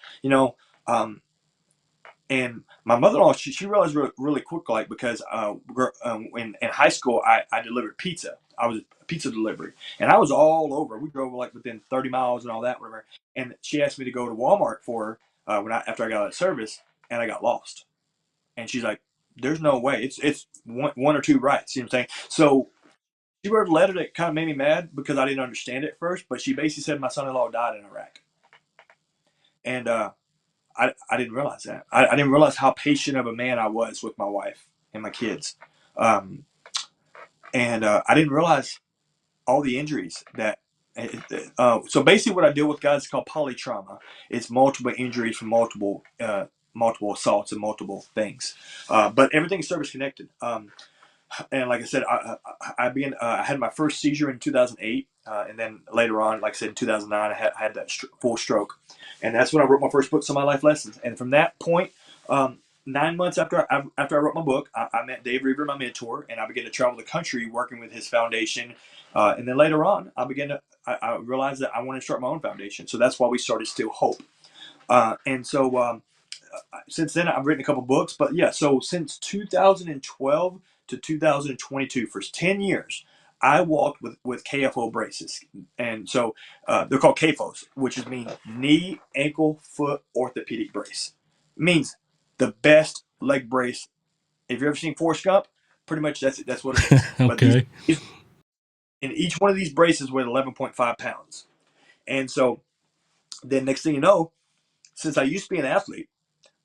Speaker 5: And my mother-in-law, she realized really quick, like, because in high school, I delivered pizza. I was a pizza delivery, and I was all over. We drove like within 30 miles and all that, whatever. And she asked me to go to Walmart for her after I got out of service, and I got lost. And she's like, "There's no way. It's one or two rights." You know what I'm saying? So she wrote a letter that kind of made me mad because I didn't understand it at first. But she basically said my son-in-law died in Iraq, and I didn't realize that. I didn't realize how patient of a man I was with my wife and my kids. Um, and I didn't realize all the injuries that. So basically, what I deal with, guys, is called polytrauma. It's multiple injuries from multiple assaults and multiple things. But everything's service connected. And like I said, I had my first seizure in 2008, and then later on, like I said, in 2009, I had that full stroke, and that's when I wrote my first books on my life lessons. And from that point, 9 months after I wrote my book, I met Dave Reaver, my mentor, and I began to travel the country working with his foundation. And then later on, I realized that I wanted to start my own foundation, so that's why we started Still Hope. And so since then, I've written a couple books, but yeah, so since 2012 to 2022, for 10 years, I walked with KFO braces. And so they're called KFOs, which means knee, ankle, foot, orthopedic brace. It means the best leg brace. If you've ever seen Forrest Gump, pretty much that's what it is. But
Speaker 6: Okay.
Speaker 5: in each one of these braces weighed 11.5 pounds. And so then next thing you know, since I used to be an athlete,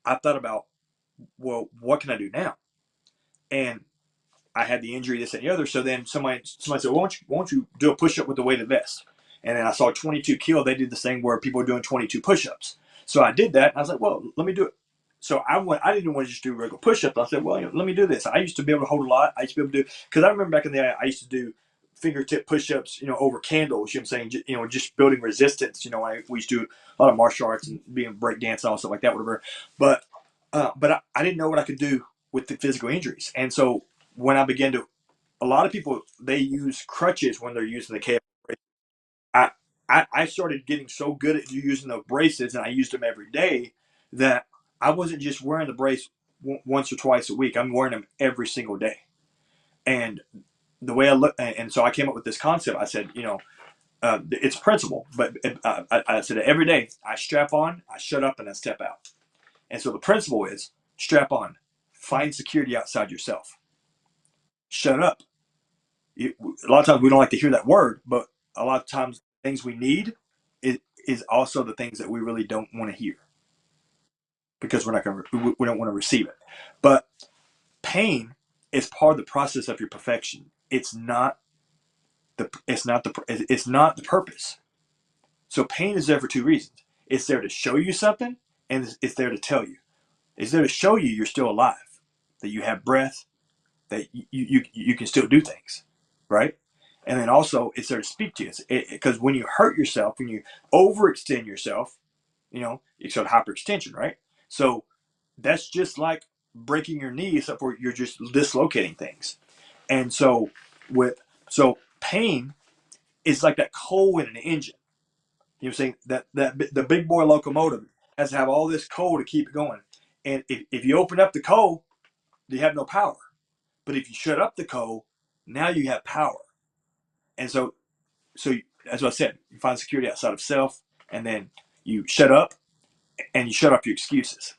Speaker 5: I thought about, well, what can I do now? And I had the injury, this and the other. So then somebody said, well, why don't you do a push-up with the weighted vest? And then I saw 22 Kilo. They did this thing where people were doing 22 push-ups. So I did that. And I was like, well, let me do it. So I didn't want to just do regular push-ups. I said, well, let me do this. I used to be able to hold a lot. I used to be able to do, because I remember back in the day, I used to do fingertip push-ups, over candles, you know what I'm saying? Just building resistance. We used to do a lot of martial arts and being break dance and all stuff like that, whatever. But I didn't know what I could do with the physical injuries. And so when I began to, a lot of people, they use crutches when they're using the KFO brace. I started getting so good at using the braces, and I used them every day, that I wasn't just wearing the brace once or twice a week. I'm wearing them every single day. And the way I look, and so I came up with this concept. I said, it's principle, but I said every day I strap on, I shut up, and I step out. And so the principle is strap on, find security outside yourself. Shut up. A lot of times we don't like to hear that word, but a lot of times things we need is also the things that we really don't want to hear, because we don't want to receive it. But pain is part of the process of your perfection. It's not the purpose. So pain is there for two reasons. It's there to show you something, and it's there to tell you. It's there to show you you're still alive, that you have breath, that you can still do things, right? And then also it's there to speak to you, because when you hurt yourself, when you overextend yourself, it's called hyperextension, right? So that's just like breaking your knee, except for you're just dislocating things. And so pain is like that coal in an engine. You know what I'm saying? That the big boy locomotive has to have all this coal to keep it going. And if you open up the coal, you have no power. But if you shut up the coal, now you have power. And so as I said, you find security outside of self, and then you shut up, and you shut off your excuses.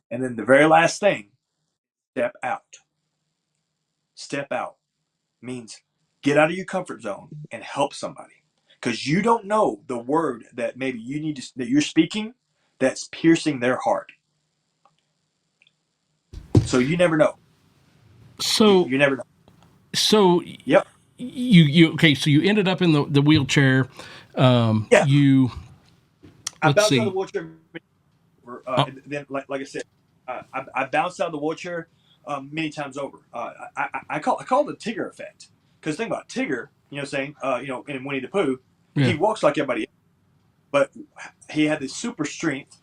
Speaker 5: And then the very last thing, step out. Step out means get out of your comfort zone and help somebody. Because you don't know the word that maybe that you're speaking that's piercing their heart. So you never know.
Speaker 6: So
Speaker 5: You never know.
Speaker 6: so
Speaker 5: Yep.
Speaker 6: you okay? So you ended up in the wheelchair.
Speaker 5: Yeah.
Speaker 6: You
Speaker 5: I
Speaker 6: let's
Speaker 5: bounced out
Speaker 6: see.
Speaker 5: of the wheelchair. Then, like I said, I bounced out of the wheelchair many times over. I call it the Tigger effect. Because think about it, Tigger, in Winnie the Pooh,
Speaker 6: Yeah.
Speaker 5: he walks like everybody else, but he had this super strength.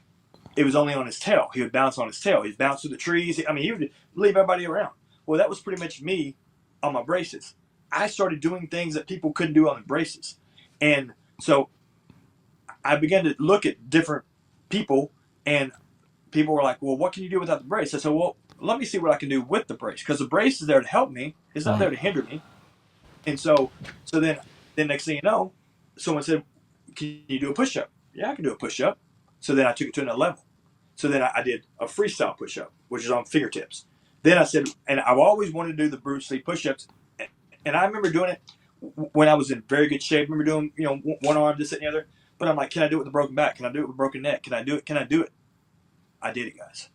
Speaker 5: It was only on his tail. He would bounce on his tail. He'd bounce through the trees. I mean, he would leave everybody around. Well, that was pretty much me on my braces. I started doing things that people couldn't do on the braces. And so I began to look at different people, and people were like, well, what can you do without the brace? I said, well, let me see what I can do with the brace, because the brace is there to help me. It's not there to hinder me. And so then next thing you know, someone said, can you do a push-up? Yeah, I can do a push-up. So then I took it to another level. So then I did a freestyle push-up, which is on fingertips. Then I said, and I've always wanted to do the Bruce Lee push-ups. And I remember doing it when I was in very good shape. I remember doing, one arm, this and the other. But I'm like, can I do it with a broken back? Can I do it with a broken neck? Can I do it? Can I do it? I did it, guys.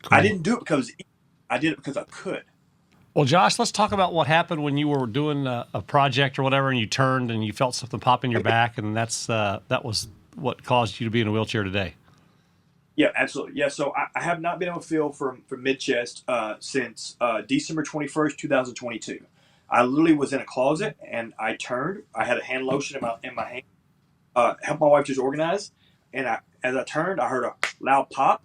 Speaker 5: Cool. I didn't do it because I did it because I could.
Speaker 3: Well, Josh, let's talk about what happened when you were doing a project or whatever, and you turned and you felt something pop in your back, and that was what caused you to be in a wheelchair today.
Speaker 5: Yeah, absolutely. Yeah, so I have not been able to feel from mid-chest since December 21st, 2022. I literally was in a closet, and I turned. I had a hand lotion in my hand. Helped my wife just organize, and as I turned, I heard a loud pop.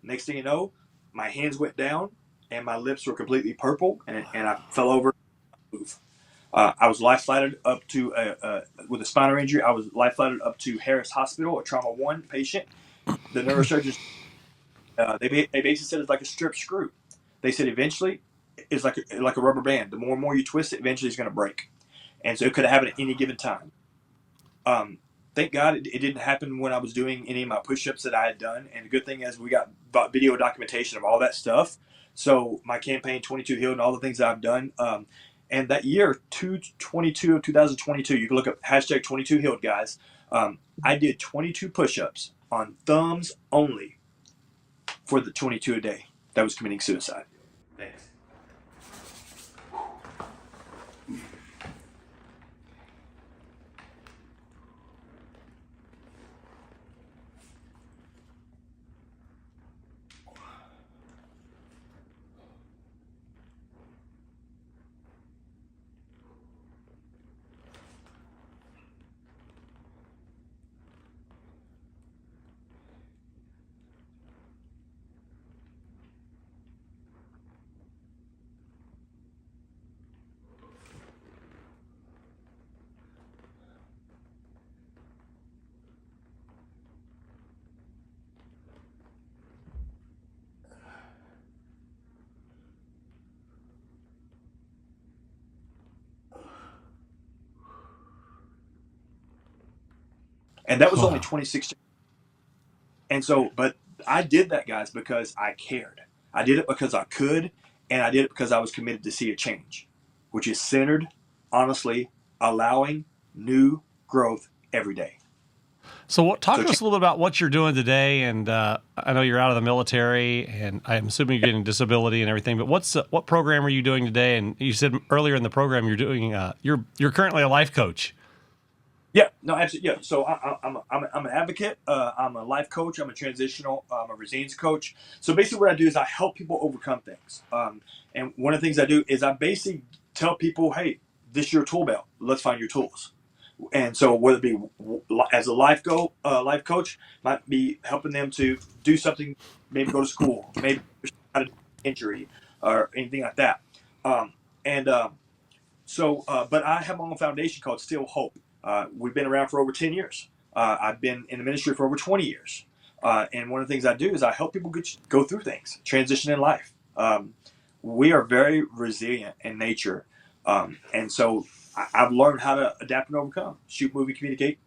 Speaker 5: Next thing you know, my hands went down, and my lips were completely purple, and I fell over. I was life flighted up to with a spinal injury. I was life flighted up to Harris Hospital, a trauma 1 patient. The neurosurgeons, they basically said it's like a strip screw. They said eventually it's like a rubber band. The more and more you twist it, eventually it's going to break. And so it could have happened at any given time. Thank God it didn't happen when I was doing any of my push-ups that I had done. And the good thing is we got video documentation of all that stuff. So my campaign, 22 Healed, and all the things that I've done. And that year, 2022, you can look up hashtag 22 Healed, guys. I did 22 push-ups on thumbs only for the 22 a day that was committing suicide. Thanks. And that was only 26. And so, but I did that, guys, because I cared. I did it because I could, and I did it because I was committed to see a change, which is centered, honestly, allowing new growth every day.
Speaker 3: So talk to us a little bit about what you're doing today. And I know you're out of the military, and I'm assuming you're getting disability and everything. But what program are you doing today? And you said earlier in the program you're doing you're currently a life coach.
Speaker 5: Yeah, no, absolutely. Yeah, so I'm an advocate. I'm a life coach. I'm a resilience coach. So basically, what I do is I help people overcome things. And one of the things I do is I basically tell people, hey, this is your tool belt. Let's find your tools. And so whether it be as a life coach, might be helping them to do something, maybe go to school, maybe out of injury or anything like that. But I have my own foundation called Still Hope. We've been around for over 10 years. I've been in the ministry for over 20 years. And one of the things I do is I help people go through things, transition in life. We are very resilient in nature. And so I've learned how to adapt and overcome, shoot, movie, communicate,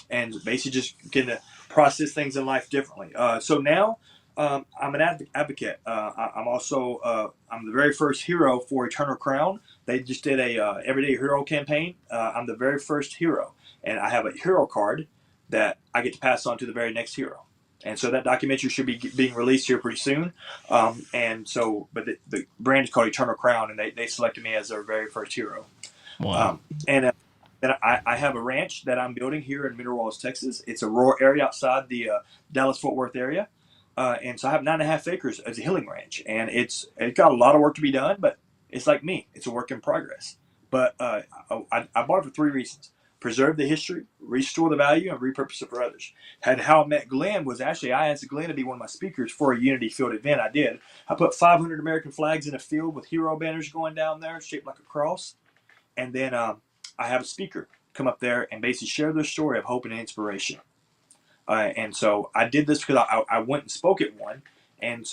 Speaker 5: and basically just get to process things in life differently. So now I'm an advocate. I'm also I'm the very first hero for Eternal Crown. They just did a Everyday Hero campaign. I'm the very first hero, and I have a hero card that I get to pass on to the very next hero. And so that documentary should be being released here pretty soon. But the brand is called Eternal Crown, and they selected me as their very first hero.
Speaker 6: Wow.
Speaker 5: Then I have a ranch that I'm building here in Mineral Wells, Texas. It's a rural area outside the Dallas-Fort Worth area. And so I have 9.5 acres as a healing ranch. And it's got a lot of work to be done, but it's like me. It's a work in progress. But I bought it for 3 reasons. Preserve the history, restore the value, and repurpose it for others. And how I met Glenn was actually I asked Glenn to be one of my speakers for a Unity Field event. I did. I put 500 American flags in a field with hero banners going down there shaped like a cross. And then I have a speaker come up there and basically share their story of hope and inspiration. And so I did this because I went and spoke at one, and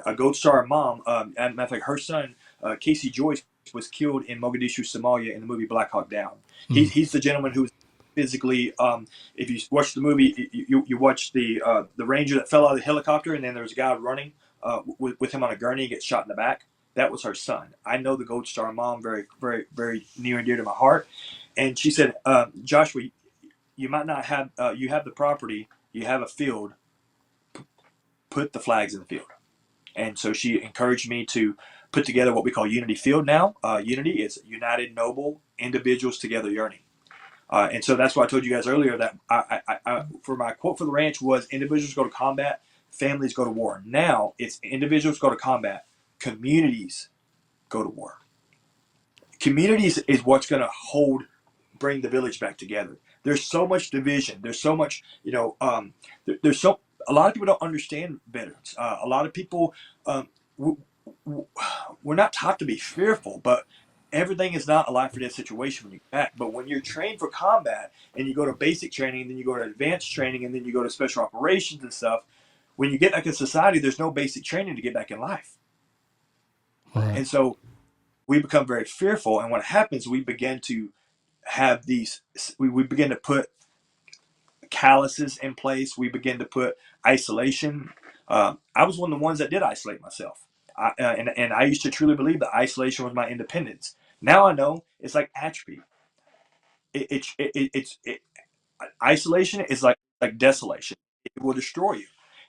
Speaker 5: a Gold Star mom, matter of fact, her son, Casey Joyce, was killed in Mogadishu, Somalia, in the movie Black Hawk Down. He's the gentleman who was physically. If you watch the movie, you watch the ranger that fell out of the helicopter, and then there was a guy running with him on a gurney, gets shot in the back. That was her son. I know the Gold Star mom very, very, very near and dear to my heart. And she said, Joshua, you might not have, you have the property, you have a field, put the flags in the field. And so she encouraged me to put together what we call Unity Field now. Unity is United Noble Individuals Together Yearning. And so that's why I told you guys earlier that for my quote for the ranch was individuals go to combat, families go to war. Now it's individuals go to combat, communities go to war. Communities is what's going to bring the village back together. There's so much division. There's so much, a lot of people don't understand veterans. A lot of people, we're not taught to be fearful, but everything is not a life or death situation when you get back. But when you're trained for combat and you go to basic training, and then you go to advanced training, and then you go to special operations and stuff, when you get back in society, there's no basic training to get back in life. Right. And so we become very fearful. And what happens, we begin to have we begin to put calluses in place. We begin to put isolation. I was one of the ones that did isolate myself. And I used to truly believe that isolation was my independence. Now I know it's like atrophy. Isolation is like desolation. It will destroy you.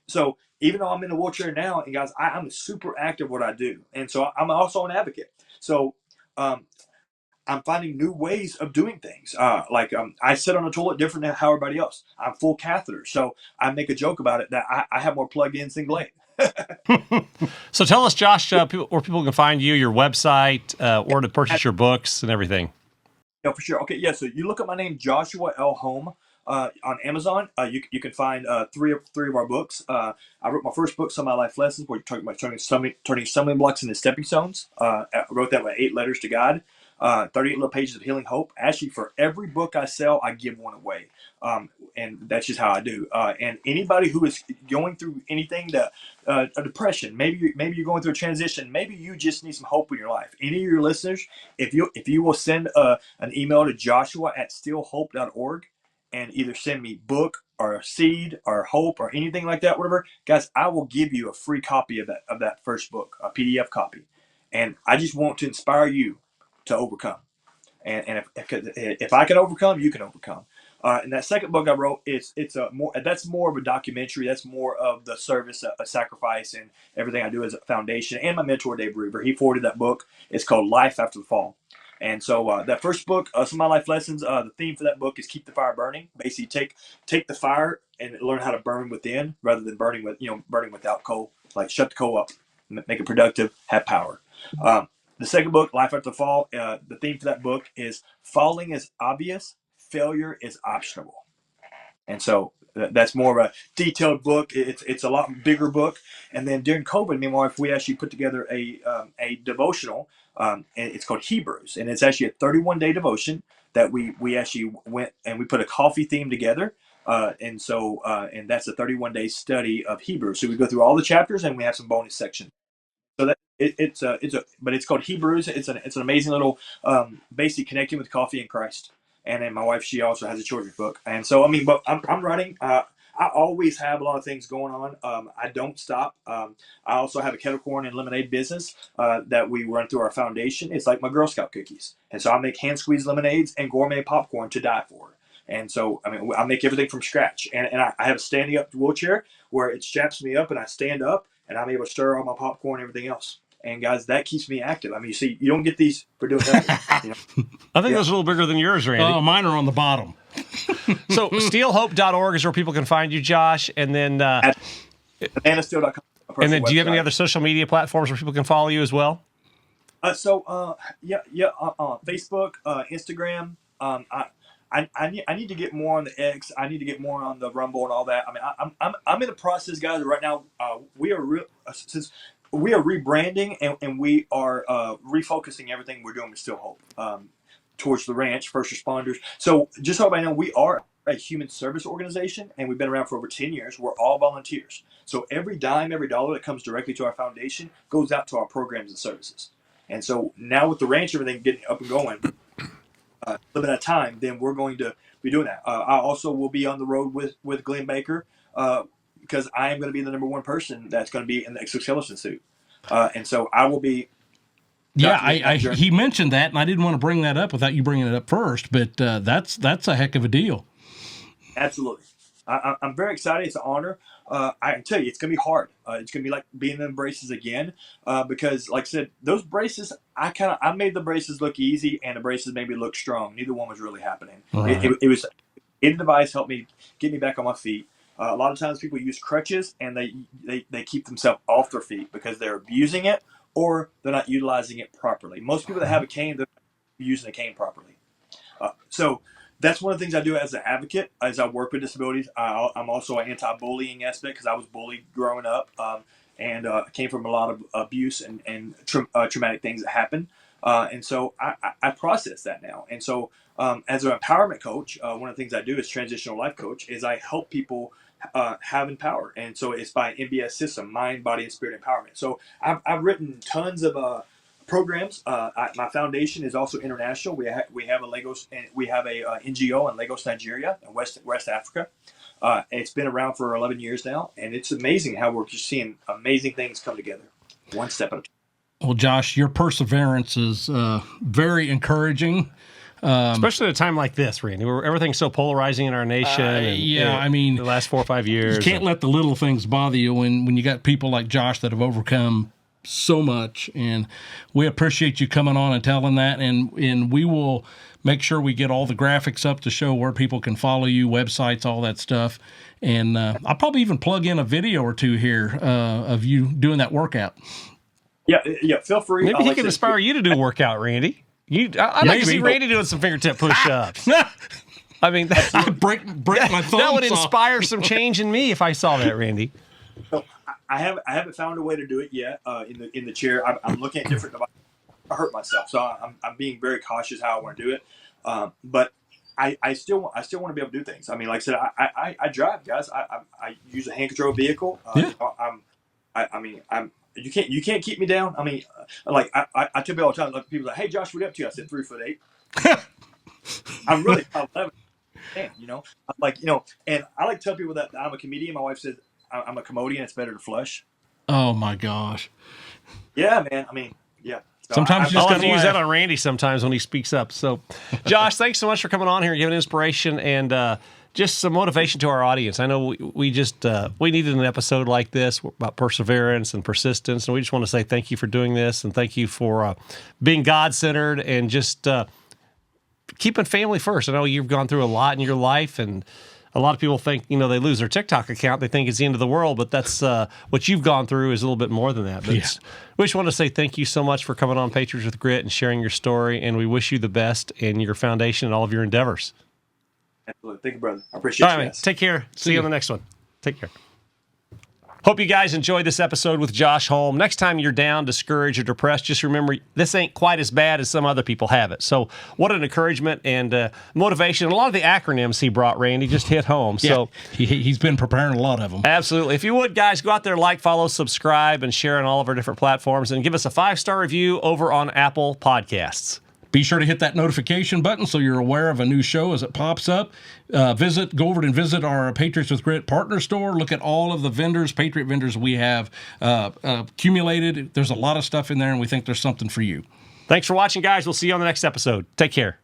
Speaker 5: So even though I'm in a wheelchair now, and guys, I'm super active what I do. And so I'm also an advocate. So I'm finding new ways of doing things. I sit on a toilet different than how everybody else. I'm full catheter. So I make a joke about it that I have more plug-ins than Glade.
Speaker 3: So tell us, Josh, where people can find you, your website, or to purchase your books and everything.
Speaker 5: Yeah, for sure. Okay, yeah. So you look up my name, Joshua L. Holm, on Amazon. You can find three of our books. I wrote my first book, Some of My Life Lessons, where you're talking about turning stumbling blocks into stepping stones. I wrote that with 8 letters to God. 38 little pages of healing hope. Actually, for every book I sell, I give one away. And that's just how I do. And anybody who is going through anything, a depression, maybe you're going through a transition, maybe you just need some hope in your life. Any of your listeners, if you will send an email to joshua@stillhope.org and either send me book or a seed or hope or anything like that, whatever, guys, I will give you a free copy of that first book, a PDF copy. And I just want to inspire you to overcome. And if I can overcome, you can overcome. And that second book I wrote, that's more of a documentary. That's more of the service, a sacrifice, and everything I do as a foundation. And my mentor, Dave Reaver, he forwarded that book. It's called Life After the Fall. And so that first book, Some of My Life Lessons, the theme for that book is keep the fire burning. Basically, take the fire and learn how to burn within, rather than burning without coal. Like shut the coal up, make it productive, have power. The second book, Life After the Fall, the theme for that book is falling is obvious, failure is optional. And so that's more of a detailed book. It's a lot bigger book. And then during COVID, me and my wife, we actually put together a devotional. And it's called Hebrews. And it's actually a 31-day devotion that we actually went and we put a coffee theme together. And that's a 31-day study of Hebrews. So we go through all the chapters and we have some bonus sections. So that but it's called Hebrews. It's an amazing little basically connecting with coffee and Christ. And then my wife, she also has a children's book. And so but I'm writing. I always have a lot of things going on. I don't stop. I also have a kettle corn and lemonade business that we run through our foundation. It's like my Girl Scout cookies. And so I make hand squeezed lemonades and gourmet popcorn to die for. And so, I make everything from scratch. And I have a standing up wheelchair where it straps me up and I stand up and I'm able to stir all my popcorn and everything else. And guys, that keeps me active. You see, you don't get these for doing nothing.
Speaker 3: I think those are a little bigger than yours, Randy.
Speaker 6: Oh, mine are on the bottom.
Speaker 3: So steelhope.org is where people can find you, Josh. And then
Speaker 5: bananasteel.com.
Speaker 3: And then do you have any other social media platforms where people can follow you as well?
Speaker 5: Facebook, Instagram. I need to get more on the X. I need to get more on the Rumble and all that. I'm in the process, guys. Right now, we are rebranding and we are refocusing everything we're doing with Still Hope towards the ranch, first responders. So just so everybody know, we are a human service organization, and we've been around for over 10 years. We're all volunteers. So every dime, every dollar that comes directly to our foundation goes out to our programs and services. And so now with the ranch, everything getting up and going, a little bit at a time, then we're going to be doing that. I also will be on the road with Glenn Baker because I am going to be the number one person that's going to be in the exoskeleton suit. And so I will be.
Speaker 6: Yeah, he mentioned that, and I didn't want to bring that up without you bringing it up first, but that's a heck of a deal.
Speaker 5: Absolutely. I'm very excited. It's an honor. I can tell you, it's going to be hard. It's going to be like being in braces again because, like I said, those braces, I made the braces look easy and the braces made me look strong. Neither one was really happening. Right. It was a device helped me get me back on my feet. A lot of times people use crutches and they keep themselves off their feet because they're abusing it or they're not utilizing it properly. Most people that have a cane, they're not using a cane properly. So that's one of the things I do as an advocate as I work with disabilities. I'm also an anti-bullying aspect because I was bullied growing up and came from a lot of abuse and traumatic things that happened. And so I process that now. And so as an empowerment coach, one of the things I do as transitional life coach is I help people have empower. And so it's by MBS system, mind, body, and spirit empowerment. So I've written tons of programs. My foundation is also international. We have a Lagos, and we have a NGO in Lagos, Nigeria, in West Africa. It's been around for 11 years now, and it's amazing how we're just seeing amazing things come together, one step at a time.
Speaker 6: Well, Josh, your perseverance is very encouraging.
Speaker 3: Especially at a time like this, Randy, where everything's so polarizing in our nation.
Speaker 6: I mean,
Speaker 3: the last 4 or 5 years.
Speaker 6: You can't let the little things bother you when you got people like Josh that have overcome so much, and we appreciate you coming on and telling that, and we will make sure we get all the graphics up to show where people can follow you, websites, all that stuff, and I'll probably even plug in a video or two here of you doing that workout.
Speaker 5: Yeah, feel free.
Speaker 3: Maybe he can inspire you to do a workout, Randy. I'd like to see Randy doing some fingertip push-ups. I mean,
Speaker 6: I could break my thumbs
Speaker 3: that would
Speaker 6: off.
Speaker 3: inspire some change in me if I saw that, Randy.
Speaker 5: So I haven't found a way to do it yet in the chair. I'm looking at different devices. I hurt myself, so I'm being very cautious how I want to do it. But I still want to be able to do things. I mean, like I said, I drive, guys. I use a hand control vehicle. You can't keep me down. I mean, like I tell people all the time. Like, people are like, "Hey, Josh, what are you up to?" I said 3'8". I'm really 5'11". You know, and I like to tell people that I'm a comedian. My wife says I'm a comedian. It's better to flush.
Speaker 6: Oh my gosh.
Speaker 5: Yeah, man. I mean, yeah. So
Speaker 3: sometimes you just got to use that on Randy sometimes when he speaks up. So, Josh, thanks so much for coming on here and giving inspiration and just some motivation to our audience. I know we needed an episode like this about perseverance and persistence, and we just want to say thank you for doing this and thank you for being God-centered and just keeping family first. I know you've gone through a lot in your life, and a lot of people think, they lose their TikTok account. They think it's the end of the world, but that's what you've gone through is a little bit more than that. But we just want to say thank you so much for coming on Patriots with Grit and sharing your story, and we wish you the best in your foundation and all of your endeavors.
Speaker 5: Absolutely. Thank you, brother. I appreciate you guys.
Speaker 3: Take care. See you on the next one. Take care. Hope you guys enjoyed this episode with Josh Holm. Next time you're down, discouraged, or depressed, just remember this ain't quite as bad as some other people have it. So what an encouragement and motivation. A lot of the acronyms he brought, Randy, just hit home.
Speaker 6: Yeah,
Speaker 3: so
Speaker 6: he's been preparing a lot of them.
Speaker 3: Absolutely. If you would, guys, go out there, like, follow, subscribe, and share on all of our different platforms, and give us a 5-star review over on Apple Podcasts.
Speaker 6: Be sure to hit that notification button so you're aware of a new show as it pops up. Go over and visit our Patriots with Grit partner store. Look at all of the Patriot vendors we have accumulated. There's a lot of stuff in there, and we think there's something for you.
Speaker 3: Thanks for watching, guys. We'll see you on the next episode. Take care.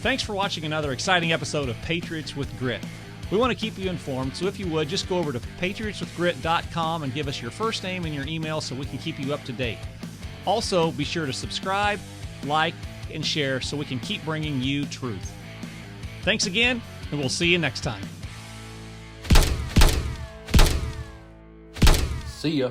Speaker 3: Thanks for watching another exciting episode of Patriots with Grit. We want to keep you informed, so if you would, just go over to patriotswithgrit.com and give us your first name and your email so we can keep you up to date. Also, be sure to subscribe, like, and share so we can keep bringing you truth. Thanks again, and we'll see you next time.
Speaker 6: See ya.